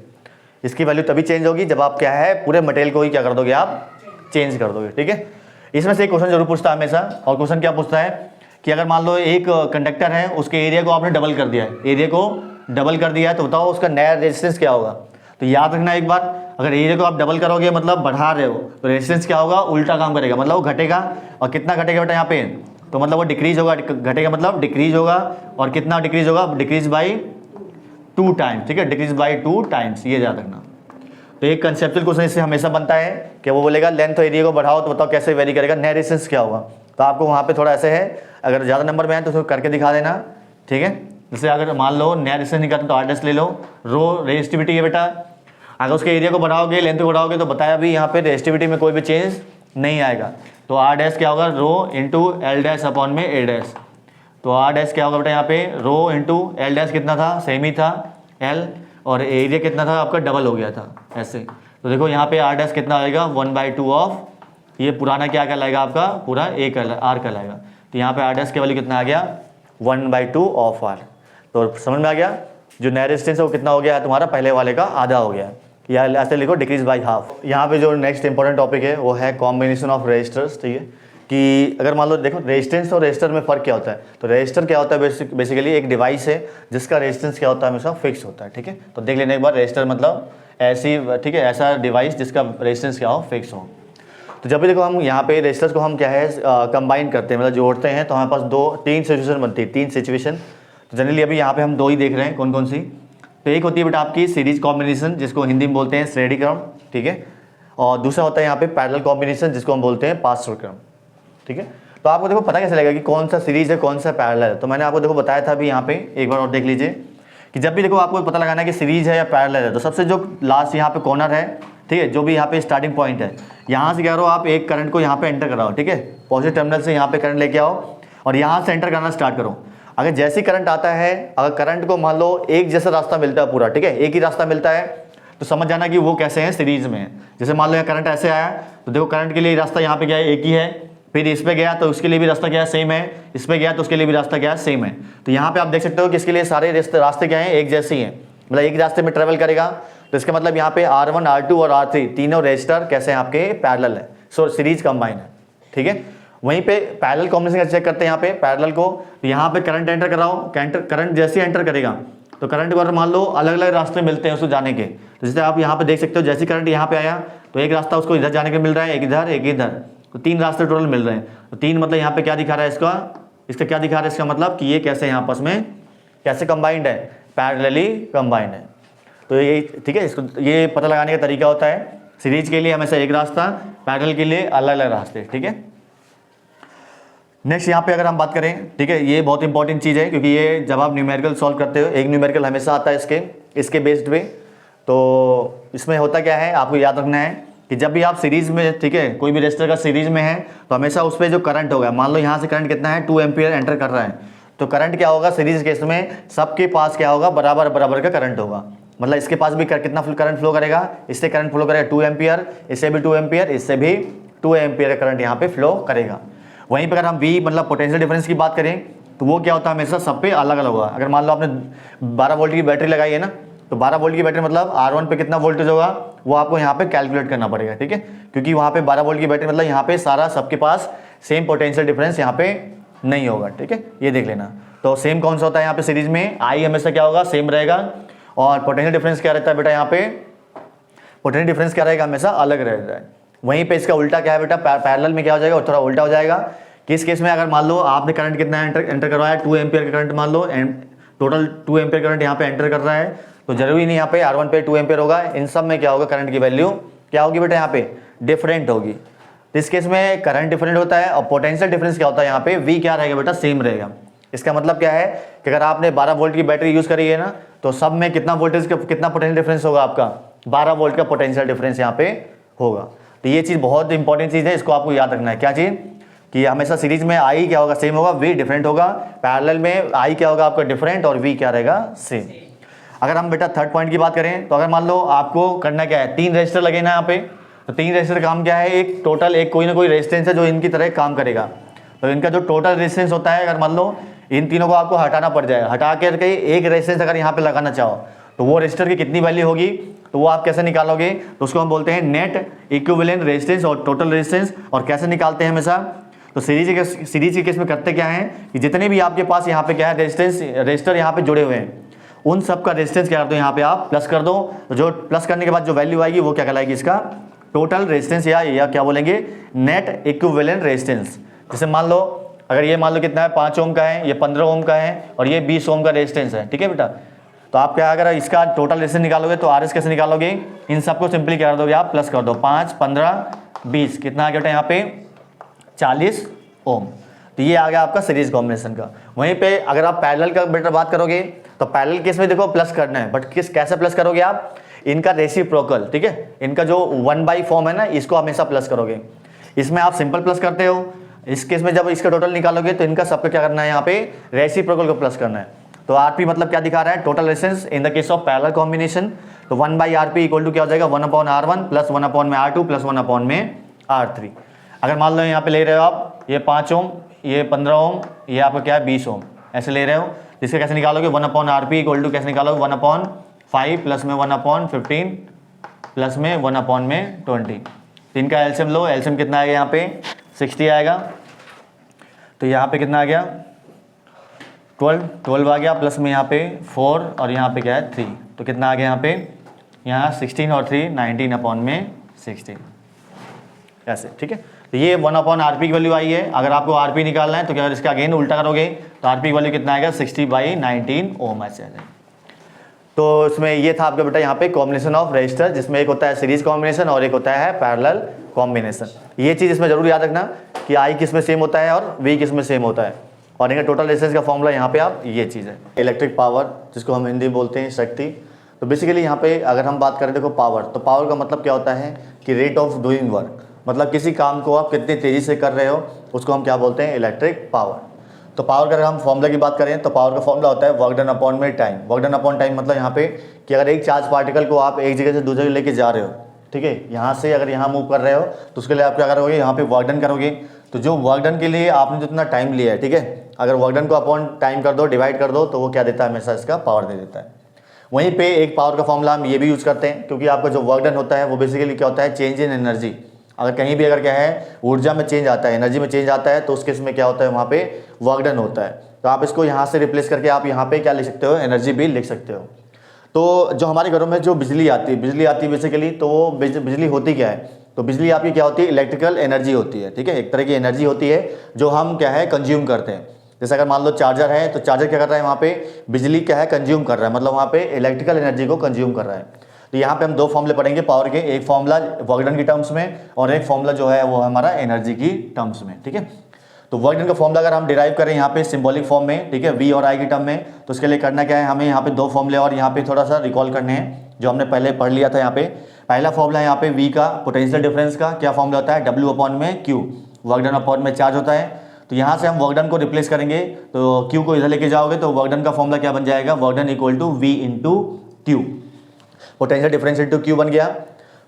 इसकी वैल्यू तभी चेंज होगी जब आप क्या है पूरे मटेरियल को ही क्या कर दोगे, आप चेंज कर दोगे। ठीक है, इसमें से एक क्वेश्चन जरूर पूछता है हमेशा। और क्वेश्चन क्या पूछता है कि अगर मान लो एक कंडक्टर है, उसके एरिया को आपने डबल कर दिया है, एरिया को डबल कर दिया है, तो बताओ उसका नया रेजिस्टेंस क्या होगा। तो याद रखना एक बार, अगर एरिया को आप डबल करोगे मतलब बढ़ा रहे हो, तो रेजिस्टेंस क्या होगा, उल्टा काम करेगा, मतलब वो घटेगा। और कितना घटेगा बेटा यहाँ पे, तो मतलब वो डिक्रीज होगा, घटेगा मतलब डिक्रीज होगा। और कितना डिक्रीज होगा, डिक्रीज बाई 2 टाइम्स। ठीक है, डिक्रीज बाई 2 टाइम्स, ये याद रखना। तो एक कंसेप्चुअल क्वेश्चन इससे हमेशा बनता है कि वो बोलेगा लेंथ और एरिया को बढ़ाओ तो बताओ कैसे वेरी करेगा, नया रेजिस्टेंस क्या होगा। तो आपको वहाँ पे थोड़ा ऐसे है, अगर ज़्यादा नंबर में है तो उसको करके दिखा देना। ठीक है, जैसे अगर मान लो नया रेजिस्टेंस निकालते तो आर डैश ले लो, रो रेजिस्टिविटी है बेटा। अगर उसके एरिया को बढ़ाओगे, लेंथ को बढ़ाओगे, तो बताया भी यहाँ पे रेजिस्टिविटी में कोई भी चेंज नहीं आएगा। तो आर डैश क्या होगा, rho into L dash upon में ए डैश। तो आर डैश क्या होगा बेटा यहाँ पे, रो इंटू एल डैश कितना था, सेम ही था एल, और एरिया कितना था आपका, डबल हो गया था ऐसे। तो देखो यहाँ पे आर डैश कितना आएगा, 1/2 ऑफ, ये पुराना क्या कहलाएगा आपका, पूरा ए आर कहलाएगा। तो यहाँ पे आर डैश की वैल्यू कितना आ गया, 1/2 ऑफ आर। तो समझ में आ गया, जो नया रेजिस्टेंस है वो कितना हो गया तुम्हारा, पहले वाले का आधा हो गया। या ऐसे लिखो डिक्रीज बाई हाफ। यहाँ पे जो नेक्स्ट इंपॉर्टेंट टॉपिक है वो है कॉम्बिनेशन ऑफ रेजिस्टर्स। ठीक है, कि अगर मान लो देखो रेजिस्टेंस और रेजिस्टर में फ़र्क क्या होता है। तो रेजिस्टर क्या होता है, बेसिकली एक डिवाइस है जिसका रेजिस्टेंस क्या होता है, हमेशा फिक्स होता है। ठीक है, तो देख लेने एक बार, रेजिस्टर मतलब ऐसी, ठीक है, ऐसा डिवाइस जिसका रेजिस्टेंस क्या हो, फिक्स हो। तो जब भी देखो हम यहाँ पे रेजिस्टर्स को हम क्या है कंबाइन करते हैं, मतलब जोड़ते हैं, तो हमारे पास 3 सिचुएशन बनती है, 3 सिचुएशन। तो जनरली अभी यहाँ पे हम 2 ही देख रहे हैं, कौन कौन सी। तो एक होती है बेटा आपकी सीरीज कॉम्बिनेशन, जिसको हिंदी में बोलते हैं श्रेणी क्रम। ठीक है, और दूसरा होता है यहाँ पे पैरेलल कॉम्बिनेशन, जिसको हम बोलते हैं पार्श्व क्रम। ठीक है, तो आपको देखो पता कैसे लगेगा कि कौन सा सीरीज है, कौन सा पैरेलल है। तो मैंने आपको देखो बताया था अभी यहाँ पे, एक बार और देख लीजिए कि जब भी देखो आपको पता लगाना है कि सीरीज है या पैरेलल है, तो सबसे जो लास्ट यहाँ पे कॉर्नर है, ठीक है, जो भी यहाँ पे स्टार्टिंग पॉइंट है, यहाँ से क्या करो आप एक करंट को यहाँ पे एंटर कराओ। ठीक है, पॉजिटिव टर्मिनल से यहाँ पे करंट लेके आओ और यहाँ से एंटर करना स्टार्ट करो। अगर जैसे करंट आता है, अगर करंट को मान लो एक जैसा रास्ता मिलता है पूरा, ठीक है, एक ही रास्ता मिलता है, तो समझ जाना कि वो कैसे हैं, सीरीज में है। जैसे मान लो यहाँ करंट ऐसे आया, तो देखो करंट के लिए रास्ता यहाँ पे क्या है, एक ही है। फिर इस पे गया तो उसके लिए भी रास्ता क्या है, सेम है। इस पे गया तो उसके लिए भी रास्ता क्या है, सेम है। तो यहाँ पे आप देख सकते हो कि इसके लिए सारे रास्ते क्या हैं, एक जैसे ही हैं, मतलब एक रास्ते में ट्रेवल करेगा। तो इसका मतलब यहाँ पे R1, R2 और R3 तीनों रेजिस्टर कैसे हैं आपके, पैरेलल है, सो सीरीज कंबाइन है। ठीक है, वहीं पे पैरेलल कॉम्बिनेशन चेक करते हैं यहाँ पे पैरेलल को। तो यहाँ पे करंट एंटर कराओ, करंट जैसे एंटर करेगा तो करंट को अगर मान लो अलग अलग रास्ते मिलते हैं उसको जाने के, तो जैसे आप यहाँ पे देख सकते हो, जैसे करंट यहाँ पे आया तो एक रास्ता उसको इधर जाने के मिल रहा है, एक इधर एक इधर, तो 3 रास्ते टोटल मिल रहे हैं। तो 3 मतलब यहाँ पे क्या दिखा रहा है, इसका क्या दिखा रहा है, इसका मतलब कि ये कैसे यहाँ आपस में कैसे कंबाइंड है, पैरेलली कंबाइंड है। तो ये ठीक है, इसको ये पता लगाने का तरीका होता है, सीरीज के लिए हमेशा एक रास्ता, पैरेलल के लिए अलग अलग रास्ते। ठीक है, नेक्स्ट यहाँ पे अगर हम बात करें, ठीक है, ये बहुत इंपॉर्टेंट चीज़ है, क्योंकि ये जब आप न्यूमेरिकल सॉल्व करते हो, एक न्यूमेरिकल हमेशा आता है इसके बेस्ड पे। तो इसमें होता क्या है, आपको याद रखना है कि जब भी आप सीरीज में, ठीक है, कोई भी रेजिस्टर का सीरीज में है, तो हमेशा उस पर जो करंट होगा, मान लो यहाँ से करंट कितना है, 2 एम्पियर एंटर कर रहा है, तो करंट क्या होगा सीरीज केस में, सबके पास क्या होगा, बराबर बराबर का करंट होगा। मतलब इसके पास भी कितना करंट फ्लो करेगा, इससे करंट फ्लो करेगा 2 एम्पियर, इससे भी 2 एम्पियर, इससे भी 2 एम्पियर का करंट यहाँ पे फ्लो करेगा। वहीं पर अगर हम V मतलब पोटेंशियल डिफरेंस की बात करें, तो वो क्या होता है, हमेशा सब पे अलग अलग होगा। अगर मान लो आपने 12 वोल्ट की बैटरी लगाई है ना, तो 12 वोल्ट की बैटरी मतलब R1 पे कितना वोल्टेज होगा वो आपको यहाँ पे कैलकुलेट करना पड़ेगा। ठीक है, क्योंकि वहाँ पे 12 वोल्ट की बैटरी मतलब यहाँ पे सारा सबके पास सेम पोटेंशियल डिफरेंस यहाँ पे नहीं होगा। ठीक है, ये देख लेना। तो सेम कौन सा होता है यहाँ पे सीरीज में, I हमेशा क्या होगा, सेम रहेगा, और पोटेंशियल डिफरेंस क्या रहता है बेटा, यहाँ पे पोटेंशियल डिफरेंस क्या रहेगा, हमेशा अलग रहता है। वहीं पे इसका उल्टा क्या है बेटा, पैरेलल में क्या हो जाएगा, थोड़ा उल्टा हो जाएगा। किस केस में, अगर मान लो आपने करंट कितना एंटर करवाया, 2 एम्पियर का करंट मान लो, टोटल 2 एम्पियर करंट यहाँ पे एंटर कर रहा है, तो जरूरी नहीं यहाँ पे R1 पे 2 एम्पियर होगा, इन सब में क्या होगा, करंट की वैल्यू क्या होगी बेटा, यहाँ पे डिफरेंट होगी। तो इस केस में करंट डिफरेंट होता है और पोटेंशियल डिफरेंस क्या होता है यहाँ पे, V क्या रहेगा बेटा, सेम रहेगा। इसका मतलब क्या है कि अगर आपने 12 वोल्ट की बैटरी यूज करी है ना, तो सब में कितना वोल्टेज का कितना पोटेंशियल डिफरेंस होगा आपका, 12 वोल्ट का पोटेंशियल डिफरेंस यहाँ पे होगा। तो ये चीज़ बहुत इंपॉर्टेंट चीज़ है, इसको आपको याद रखना है। क्या चीज़ कि हमेशा सीरीज में I क्या होगा, सेम होगा, V डिफरेंट होगा। पैरेलल में I क्या होगा आपका, डिफरेंट, और V क्या रहेगा, सेम। अगर हम बेटा थर्ड पॉइंट की बात करें, तो अगर मान लो आपको करना क्या है, 3 रेजिस्टर लगे ना यहाँ पे, तो 3 रेजिस्टर काम क्या है, एक टोटल एक कोई ना कोई रेजिस्टेंस है जो इनकी तरह काम करेगा। तो इनका जो टोटल रेजिस्टेंस होता है, अगर मान लो इन तीनों को आपको हटाना पड़ जाए, हटा करके एक रेजिस्टेंस अगर यहाँ पे लगाना चाहो, तो वो रेजिस्टर की कितनी वैल्यू होगी, तो वो आप कैसे निकालोगे, तो उसको हम बोलते हैं नेट इक्विवेलेंट रेजिस्टेंस और टोटल रेजिस्टेंस। और कैसे निकालते हैं हमेशा, तो सीरीज के केस में करते क्या है कि जितने भी आपके पास यहाँ पे क्या है रेजिस्टर यहाँ पे जुड़े हुए हैं, उन सब का रेजिस्टेंस क्या कर दो, यहाँ पे आप प्लस कर दो। तो जो प्लस करने के बाद जो वैल्यू आएगी वो क्या कहलाएगी, इसका टोटल रेजिस्टेंस या क्या बोलेंगे, नेट इक्विवेलेंट रेजिस्टेंस। जैसे मान लो अगर ये मान लो कितना है, 5 ओम का है, ये 15 ओम का है, और ये 20 ओम का रेजिस्टेंस है, ठीक है बेटा। तो आप क्या, अगर इसका टोटल रेजिस्टेंस निकालोगे तो आरएस कैसे निकालोगे, इन सबको सिंपली क्या कर दोगे आप, प्लस कर दो। 5, 15, 20 कितना आ गया बेटा यहाँ पे, 40 ओम। तो ये आ गया आपका सीरीज कॉम्बिनेशन का। वहीं पे अगर आप पैरेलल का बेटा बात करोगे, तो पैरेलल केस में देखो प्लस करना है, बट कैसे प्लस करोगे आप, इनका रेसिप्रोकल, ठीक है, इनका जो 1/, फॉर्म है ना, इसको हमेशा प्लस करोगे। इसमें आप सिंपल प्लस करते हो, इस केस में जब इसका टोटल निकालोगे तो इनका सबका क्या करना है, यहाँ पे रेसिप्रोकल को प्लस करना है। तो आरपी मतलब क्या दिखा रहा है, total resistance in the case of parallel combination. तो 1/RP इक्वल टू क्या हो जाएगा, 1/R1 plus 1/R2 plus 1/R3। अगर मान लो यहाँ पे ले रहे हो आप ये 5 ओम, ये 15 ओम, ये आपका क्या है 20 ओम, ऐसे ले रहे हो, जिसके कैसे निकालोगे, 1/RP इक्वल टू कैसे निकालोगे, 1/5 प्लस में 1/15 प्लस में 1/20। तो इनका एलसीएम लो, एलसीएम कितना आएगा यहाँ पे 60 आएगा। तो यहाँ पे कितना आ गया 12 आ गया, प्लस में यहाँ पे 4 और यहाँ पे क्या है 3, तो कितना आ गया यहाँ पे, यहाँ 16 और 3 19/16 ऐसे, ठीक है। तो ये 1/RP की वैल्यू आई है। अगर आपको RP निकालना है तो क्या इसका अगेन उल्टा करोगे, तो RP की वैल्यू कितना आएगा 60/19 ओम ऐसे आ जाएगा। तो इसमें ये था आपका बेटा यहाँ पे कॉम्बिनेशन ऑफ रेजिस्टर, जिसमें एक होता है सीरीज कॉम्बिनेशन और एक होता है पैरेलल कॉम्बिनेशन। ये चीज़ इसमें जरूर याद रखना कि I किस में सेम होता है और V किस में सेम होता है, और इनका टोटल रेजिस्टेंस का फॉर्मूला यहाँ पे आप ये चीज़ है। इलेक्ट्रिक पावर, जिसको हम हिंदी में बोलते हैं शक्ति। तो बेसिकली यहाँ पे अगर हम बात करें देखो पावर, तो पावर का मतलब क्या होता है कि रेट ऑफ डूइंग वर्क, मतलब किसी काम को आप कितनी तेज़ी से कर रहे हो, उसको हम क्या बोलते हैं, इलेक्ट्रिक पावर। तो पावर का अगर हम फॉर्मूला की बात करें, तो पावर का फॉर्मूला होता है वर्क डन अपॉन में time. Work done upon time मतलब यहाँ पे कि अगर एक चार्ज पार्टिकल को आप एक जगह से दूसरी जगह लेके जा रहे हो, ठीक है, यहाँ से अगर यहाँ मूव कर रहे हो, तो उसके लिए आप क्या करोगे, यहाँ पे वर्क डन करोगे। तो जो वर्क डन के लिए आपने जितना टाइम लिया है, ठीक है, अगर वर्क डन को अपॉन टाइम कर दो, डिवाइड कर दो, तो वो क्या देता है, हमेशा इसका पावर दे देता है। वहीं पे एक पावर का फॉर्मूला हम ये भी यूज़ करते हैं, क्योंकि आपका जो वर्क डन होता है वो बेसिकली क्या होता है, चेंज इन एनर्जी। अगर कहीं भी अगर क्या है ऊर्जा में चेंज आता है, एनर्जी में चेंज आता है, तो उस केस में क्या होता है, वहाँ पे वर्क डन होता है। तो आप इसको यहाँ से रिप्लेस करके आप यहाँ पे क्या लिख सकते हो, एनर्जी बिल लिख सकते हो। तो जो हमारे घरों में जो बिजली आती है बेसिकली, तो वो बिजली होती क्या है, तो बिजली आपकी क्या होती है, इलेक्ट्रिकल एनर्जी होती है, ठीक है, एक तरह की एनर्जी होती है जो हम क्या है कंज्यूम करते हैं। जैसे अगर मान लो चार्जर है, तो चार्जर क्या कर रहा है, वहाँ पे बिजली क्या है कंज्यूम कर रहा है, मतलब वहाँ पे इलेक्ट्रिकल एनर्जी को कंज्यूम कर रहा है। तो यहाँ पे हम 2 फॉर्मूले पढ़ेंगे पावर के, एक फॉर्मूला वर्क डन की टर्म्स में और एक फॉर्मूला जो है वो हमारा एनर्जी की टर्म्स में, ठीक है। तो वर्क डन का फॉर्मूला अगर हम डिराइव करें यहाँ पे सिंबॉलिक फॉर्म में, ठीक है, V और I की टर्म में, तो उसके लिए करना क्या है, हमें यहाँ पे 2 फॉर्मूले और यहाँ पे थोड़ा सा रिकॉल करने हैं जो हमने पहले पढ़ लिया था। यहाँ पे पहला फॉर्मूला है यहाँ पे V का पोटेंशियल डिफरेंस का क्या फॉर्मूला होता है, W अपॉन में Q, वर्क डन अपॉन में चार्ज होता है। तो यहाँ से हम वर्क डन को रिप्लेस करेंगे, तो Q को इधर लेके जाओगे तो वर्क डन का फॉर्मूला क्या बन जाएगा, work done equal to V into Q, potential difference into Q बन गया।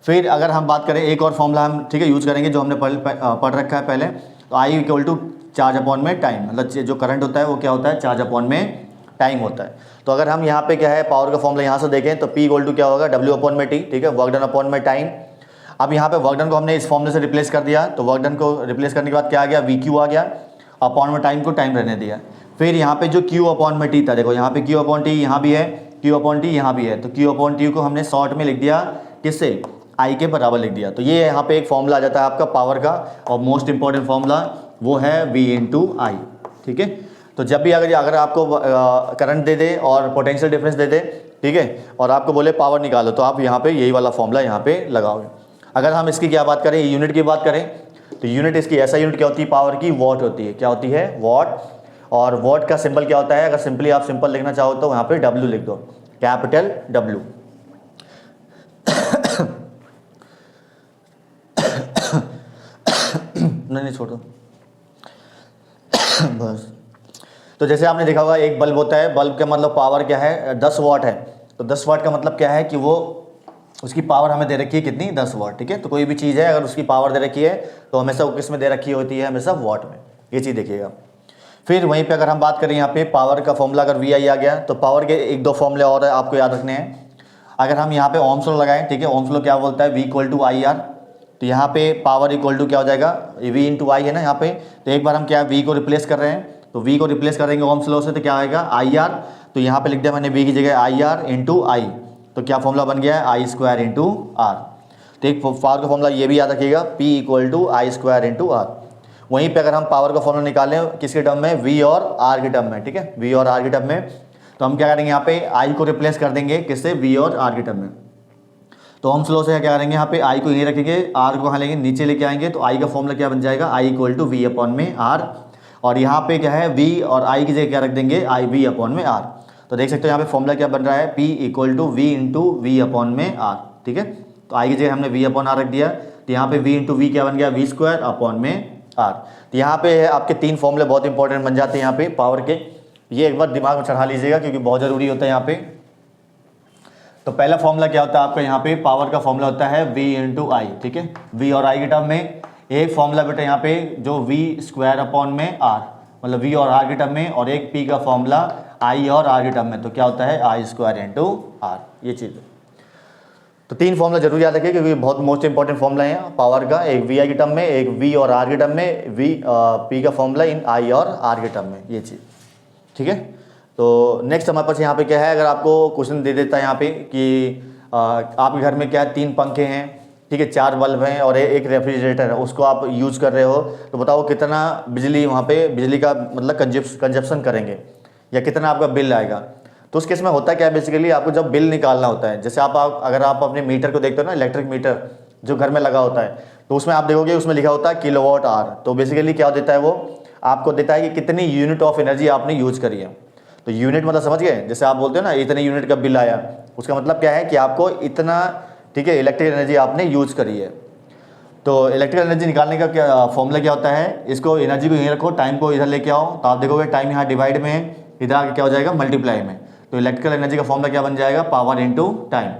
फिर अगर हम बात करें एक और फॉर्मूला हम, ठीक है, यूज़ करेंगे जो हमने पढ़ रखा है पहले, तो I equal to charge upon में टाइम, मतलब जो करंट होता है वो क्या होता है, चार्ज अपॉन में टाइम होता है। तो अगर हम यहाँ पे क्या है पावर का फॉर्मूला यहाँ से देखें, तो P इक्वल टू क्या होगा, W अपॉन में T, ठीक है, वर्क डन अपॉन में टाइम। अब यहाँ पे वर्क डन को हमने इस फॉर्मूले से रिप्लेस कर दिया, तो वर्क डन को रिप्लेस करने के बाद क्या आ गया, VQ आ गया, अपॉन में टाइम को टाइम रहने दिया। फिर यहाँ पे जो Q अपॉन में T था, देखो यहाँ पे Q अपॉन T यहाँ भी है, Q अपॉन T यहाँ भी है, तो Q अपॉन T को हमने शॉर्ट में लिख दिया, किससे, I के बराबर लिख दिया। तो ये यहाँ पे एक फॉर्मूला आ जाता है आपका पावर का, और मोस्ट इंपॉर्टेंट फॉर्मूला वो है V इंटू I, ठीक है। तो जब भी अगर आपको करंट दे दे और पोटेंशियल डिफरेंस दे दे, ठीक है, और आपको बोले पावर निकालो, तो आप यहाँ पे यही वाला फॉर्मूला यहाँ पे लगाओगे। अगर हम इसकी क्या बात करें, यूनिट की बात करें, तो यूनिट इसकी ऐसा यूनिट क्या होती है पावर की, वॉट होती है। क्या होती है, वॉट। और वॉट का सिंबल क्या होता है, अगर सिंपली आप सिंपल लिखना चाहो तो यहाँ पे डब्ल्यू लिख दो, कैपिटल डब्ल्यू। नहीं छोड़ दो बस। तो जैसे आपने देखा होगा एक बल्ब होता है, बल्ब का मतलब पावर क्या है, 10 वाट है। तो 10 वाट का मतलब क्या है कि वो उसकी पावर हमें दे रखी है कितनी, 10 वाट। ठीक है, तो कोई भी चीज़ है अगर उसकी पावर दे रखी है तो हमेशा वो किस में दे रखी होती है, हमेशा वॉट में। ये चीज़ देखिएगा। फिर वहीं पे अगर हम बात करें यहाँ पे पावर का फॉर्मूला अगर वी आई आ गया, तो पावर के एक दो फॉर्मूले और आपको याद रखने हैं। अगर हम यहाँ पे ओम्स लॉ लगाएं, ठीक है, ओम्स लॉ क्या बोलता है, V equal to I R. तो यहाँ पे पावर इक्वल टू क्या हो जाएगा, वी इंटू आई है ना यहाँ पे। तो एक बार हम क्या वी को रिप्लेस कर रहे हैं, तो वी को रिप्लेस करेंगे ओम्स लॉ से तो क्या आएगा, आई आर। तो यहाँ पे लिख दिया मैंने वी की जगह आई आर इंटू आई। तो क्या फॉर्मूला बन गया है, आई स्क्वायर इंटू आर। तो एक पावर का फॉर्मूला ये भी याद रखिएगा, P equal to I square into R. वहीं पे अगर हम पावर का फॉर्मूला निकालें किसके टर्म में, वी और आर के टर्म में। ठीक है, वी और आर के टर्म में। तो हम क्या करेंगे यहाँ पे आई को रिप्लेस कर देंगे किससे, वी और आर के टर्म में। तो ओम्स लॉ से क्या करेंगे, यहाँ पे आई को यहीं रखेंगे, आर को कहाँ लेंगे, नीचे लेके आएंगे। तो आई का फॉर्मूला क्या बन जाएगा, I equal to we upon में आर। और यहाँ पे क्या है, वी और आई की जगह क्या रख देंगे, आई वी अपॉन में आर। तो देख सकते हो यहाँ पे फॉर्मूला क्या बन रहा है, P equal to V into V upon में आर। ठीक है, तो आई की जगह हमने वी अपॉन आर रख दिया। तो यहाँ पे वी इंटू वी क्या बन गया, वी स्क्वायर अपॉन में आर। तो यहाँ पे आपके 3 फॉर्मूले बहुत इंपॉर्टेंट बन जाते हैं यहाँ पे पावर के। ये एक बार दिमाग में चढ़ा लीजिएगा क्योंकि बहुत ज़रूरी होता है यहाँ पे। तो पहला फॉर्मूला क्या होता है आपका, यहाँ पे पावर का फॉर्मूला होता है v इंटू आई। ठीक है, v और i के टर्म में। एक फॉर्मूला बेटा यहाँ पे जो v स्क्वायर अपॉन में r, मतलब v और r के टर्म में। और एक p का फॉर्मूला i और r के टर्म में। तो क्या होता है, i स्क्वायर इंटू r। ये चीज़ है। तो 3 फॉर्मूला जरूर याद रखिए क्योंकि बहुत मोस्ट इंपॉर्टेंट फॉर्मूला है पावर का। एक वी आई के टर्म में, एक v और r के टर्म में, p का फॉर्मूला इन i और r के टर्म में। ये चीज़ ठीक है। तो नेक्स्ट हमारे पास यहाँ पे क्या है, अगर आपको क्वेश्चन दे देता है यहाँ पे कि आपके घर में क्या है, 3 पंखे हैं, ठीक है, 4 बल्ब हैं और एक रेफ्रिजरेटर है, उसको आप यूज़ कर रहे हो। तो बताओ कितना बिजली वहाँ पे, बिजली का मतलब कंजप्शन करेंगे या कितना आपका बिल आएगा। तो उस केस में होता क्या है, बेसिकली आपको जब बिल निकालना होता है, जैसे आप अगर आप अपने मीटर को देखते हो ना, इलेक्ट्रिक मीटर जो घर में लगा होता है, तो उसमें आप देखोगे उसमें लिखा होता है किलोवाट आवर। तो बेसिकली क्या देता है, वो आपको देता है कि कितनी यूनिट ऑफ एनर्जी आपने यूज़ करी है। तो यूनिट मतलब समझ गए, जैसे आप बोलते हो ना इतने यूनिट का बिल आया, उसका मतलब क्या है कि आपको इतना, ठीक है, इलेक्ट्रिक एनर्जी आपने यूज़ करी है। तो इलेक्ट्रिकल एनर्जी निकालने का क्या फॉर्मूला क्या होता है, इसको एनर्जी को यहीं रखो, टाइम को इधर लेके आओ, तो आप देखोगे टाइम यहाँ डिवाइड में है, इधर आके क्या हो जाएगा, मल्टीप्लाई में। तो इलेक्ट्रिकल एनर्जी का फॉर्मूला क्या बन जाएगा, पावर इंटू टाइम।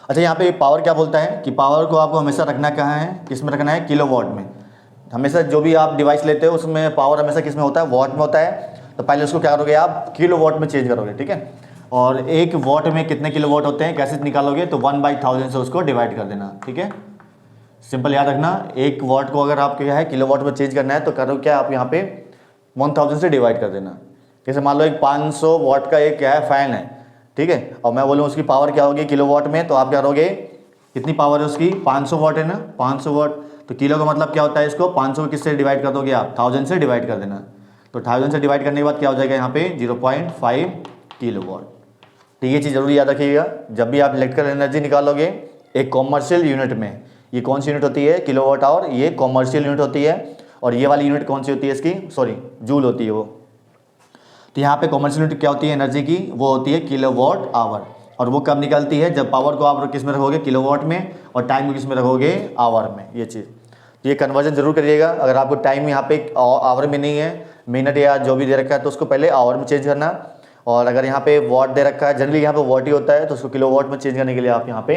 अच्छा, यहाँ पे पावर क्या बोलता है कि पावर को आपको हमेशा रखना कहाँ है, किस में रखना है, किलोवाट में। हमेशा जो भी आप डिवाइस लेते हो उसमें पावर हमेशा किस में होता है, वॉट में होता है। तो पहले उसको क्या करोगे, आप किलोवाट में चेंज करोगे। ठीक है, और एक वॉट में कितने किलोवाट होते हैं, कैसे निकालोगे, तो 1/1000 से उसको डिवाइड कर देना। ठीक है, सिंपल याद रखना, एक वॉट को अगर आप क्या है किलोवाट में चेंज करना है तो करो क्या, आप यहाँ पे 1000 से डिवाइड कर देना। जैसे मान लो एक 500 वाट का एक क्या है फैन है, ठीक है, और मैं बोलूँ उसकी पावर क्या होगी किलोवाट में, तो आप क्या करोगे, कितनी पावर है उसकी, 500 वाट है ना, 500 वाट। तो किलो का मतलब क्या होता है, इसको 500 किससे डिवाइड कर दोगे आप, 1000 से डिवाइड कर देना। तो 1000 से डिवाइड करने के बाद क्या हो जाएगा यहाँ पे 0.5 किलोवाट। तो ये चीज़ जरूर याद रखिएगा जब भी आप इलेक्ट्रिकल एनर्जी निकालोगे एक कॉमर्शियल यूनिट में। ये कौन सी यूनिट होती है, किलोवाट आवर, ये कॉमर्शियल यूनिट होती है। और ये वाली यूनिट कौन सी होती है इसकी, सॉरी जूल होती है वो। तो यहाँ पे कॉमर्शियल यूनिट क्या होती है एनर्जी की, वो होती है किलोवाट आवर। और वो कब निकलती है, जब पावर को आप किस में रखोगे, किलोवाट में, और टाइम को किस में रखोगे, आवर में। ये चीज़, तो ये कन्वर्जन जरूर करिएगा। अगर आपको टाइम यहाँ पे आवर में नहीं है, मिनट या जो भी दे रखा है, तो उसको पहले आवर में चेंज करना। और अगर यहाँ पे वॉट दे रखा है, जनरली यहाँ पे वॉट ही होता है, तो उसको किलोवाट में चेंज करने के लिए आप यहाँ पे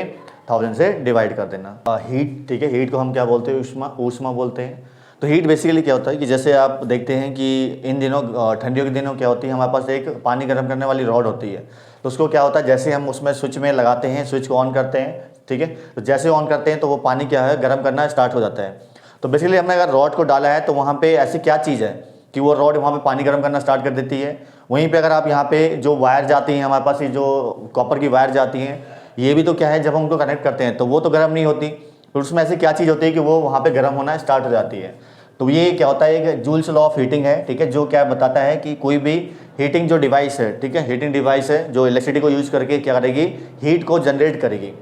1000 से डिवाइड कर देना। हीट, ठीक है, हीट को हम क्या बोलते हैं, ऊष्मा बोलते हैं। तो हीट बेसिकली क्या होता है कि जैसे आप देखते हैं कि इन दिनों ठंडियों के दिनों क्या होती है, हमारे पास एक पानी गर्म करने वाली रॉड होती है। तो उसको क्या होता है, जैसे हम उसमें स्विच में लगाते हैं, स्विच को ऑन करते हैं, ठीक है, तो जैसे ऑन करते हैं तो वो पानी क्या है, गर्म करना स्टार्ट हो जाता है। तो बेसिकली हमने अगर रॉड को डाला है तो वहाँ पे ऐसी क्या चीज़ है कि वो रॉड वहाँ पे पानी गर्म करना स्टार्ट कर देती है। वहीं पे अगर आप यहाँ पे जो वायर जाती हैं हमारे पास, ये जो कॉपर की वायर जाती हैं, ये भी तो क्या है, जब हम उनको कनेक्ट करते हैं तो वो तो गर्म नहीं होती, तो उसमें ऐसी क्या चीज़ होती है कि वो वहाँ पे गर्म होना स्टार्ट हो जाती है। तो ये क्या होता है, एक जूल्स लॉ ऑफ हीटिंग है, ठीक है, जो क्या बताता है कि कोई भी हीटिंग जो डिवाइस है, ठीक है, हीटिंग डिवाइस है जो इलेक्ट्रिसिटी को यूज़ करके क्या करेगी, हीट को जनरेट करेगी।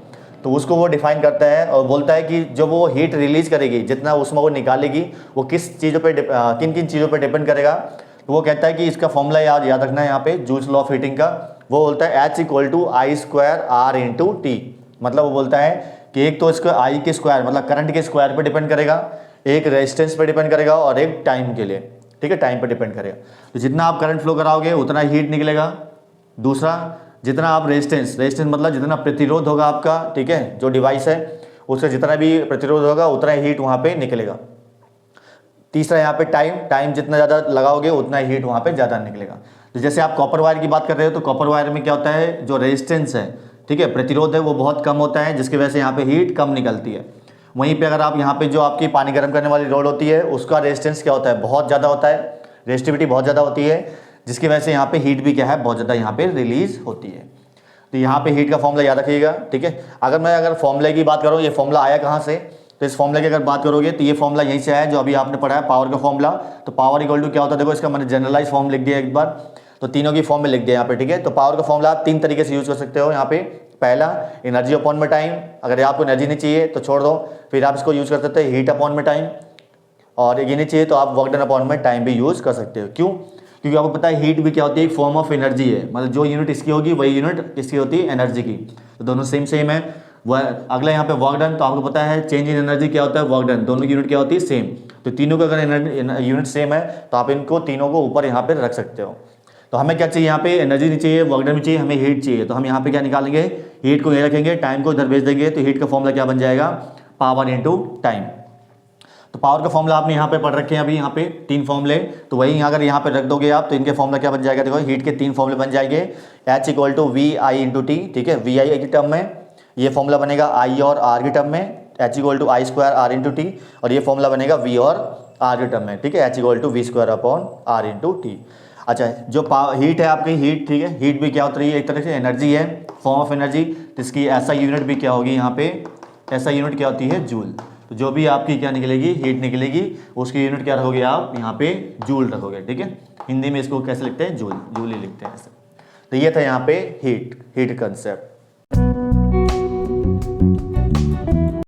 तो उसको वो डिफाइन करता है और बोलता है कि जो वो हीट रिलीज करेगी, जितना उसमें वो निकालेगी, वो किस चीज़ों पे किन किन चीज़ों पे डिपेंड करेगा। तो वो कहता है कि इसका फॉर्मूला याद रखना है यहाँ पे जूल्स लॉ ऑफ हीटिंग का। वो बोलता है H = I²R×T। मतलब वो बोलता है कि एक तो इसको आई के स्क्वायर मतलब करंट के स्क्वायर पे डिपेंड करेगा, एक रेजिस्टेंस पे डिपेंड करेगा और एक टाइम के लिए, ठीक है, टाइम पे डिपेंड करेगा। तो जितना आप करंट फ्लो कराओगे उतना हीट निकलेगा। दूसरा, जितना आप रेजिस्टेंस मतलब जितना प्रतिरोध होगा आपका, ठीक है, जो डिवाइस है उससे जितना भी प्रतिरोध होगा उतना हीट वहाँ पे निकलेगा। तीसरा यहाँ पे टाइम जितना ज़्यादा लगाओगे उतना हीट वहाँ पे ज़्यादा निकलेगा। तो जैसे आप कॉपर वायर की बात कर रहे हो तो कॉपर वायर में क्या होता है, जो रेजिस्टेंस है, ठीक है, प्रतिरोध है, वो बहुत कम होता है, जिसकी वजह से यहाँ पे हीट कम निकलती है। वहीं पे अगर आप यहाँ पे जो आपकी पानी गर्म करने वाली रॉड होती है उसका रेजिस्टेंस क्या होता है, बहुत ज़्यादा होता है, रेजिस्टिविटी बहुत ज़्यादा होती है, जिसकी वजह से यहाँ पे हीट भी क्या है, बहुत ज़्यादा यहाँ पे रिलीज होती है। तो यहाँ पे हीट का फॉर्मूला याद रखिएगा, ठीक है। अगर फॉर्मूले की बात करूँ, ये फॉर्मूला आया कहाँ से, तो इस फॉर्मूले की अगर बात करोगे तो ये फॉर्मूला यहीं से आया जो अभी आपने पढ़ा है, पावर का फॉर्मूला। तो पावर इक्वल टू क्या होता है, देखो इसका मैंने जनरलाइज फॉर्म लिख दिया एक बार, तो तीनों की फॉर्म में लिख दिया यहाँ पे, ठीक है। तो पावर का फॉर्मूला आप 3 तरीके से यूज कर सकते हो यहाँ पे। पहला, एनर्जी अपॉन में टाइम, अगर आपको एनर्जी नहीं चाहिए तो छोड़ दो, फिर आप इसको यूज कर सकते हैं हीट अपॉन में टाइम, और ये नहीं चाहिए तो आप वर्क डन अपॉन में टाइम भी यूज कर सकते हो। क्यों? क्योंकि आपको पता है हीट भी क्या होती है, एक फॉर्म ऑफ एनर्जी है, मतलब जो यूनिट इसकी होगी वही यूनिट इसकी होती है एनर्जी की, तो दोनों सेम है। अगला यहाँ पे वर्क डन, तो आपको पता है चेंज इन एनर्जी क्या होता है, वर्क डन, दोनों की यूनिट क्या होती है, सेम। तो तीनों का अगर यूनिट सेम है तो आप इनको तीनों को ऊपर यहाँ पे रख सकते हो। तो हमें क्या चाहिए यहाँ पे, एनर्जी नहीं चाहिए, वर्क डन भी चाहिए, हमें हीट चाहिए। तो हम यहाँ पे क्या निकालेंगे, हीट को ये रखेंगे, टाइम को इधर भेज देंगे, तो हीट का फॉर्मूला क्या बन जाएगा, पावर इंटू टाइम। तो पावर का फॉर्मूला आपने यहाँ पे पढ़ रखे हैं अभी, यहाँ पे 3 फॉर्मूले, तो वही अगर यहाँ पे रख दोगे आप तो इनके फॉर्मूला क्या बन जाएगा, देखो हीट के 3 फॉर्मूले बन जाएंगे। H = VI×T, ठीक है, VI की टर्म में, ये फॉर्मूला बनेगा I और R की टर्म में, H = I²R×T, और ये फॉर्मूला बनेगा V और R की टर्म में, ठीक है, H = V²/R×T। अच्छा, जो हीट है आपकी, हीट, ठीक है, हीट भी क्या होती है, एक तरह से एनर्जी है, फॉर्म ऑफ एनर्जी, जिसकी ऐसा यूनिट भी क्या होगी यहाँ पे, ऐसा यूनिट क्या होती है, जूल। तो जो भी आपकी क्या निकलेगी, हीट निकलेगी, उसकी यूनिट क्या रखोगे आप यहाँ पे, जूल रखोगे, ठीक है। हिंदी में इसको कैसे लिखते हैं, जूल ही लिखते हैं ऐसे। तो ये था यहाँ पे हीट कंसेप्ट।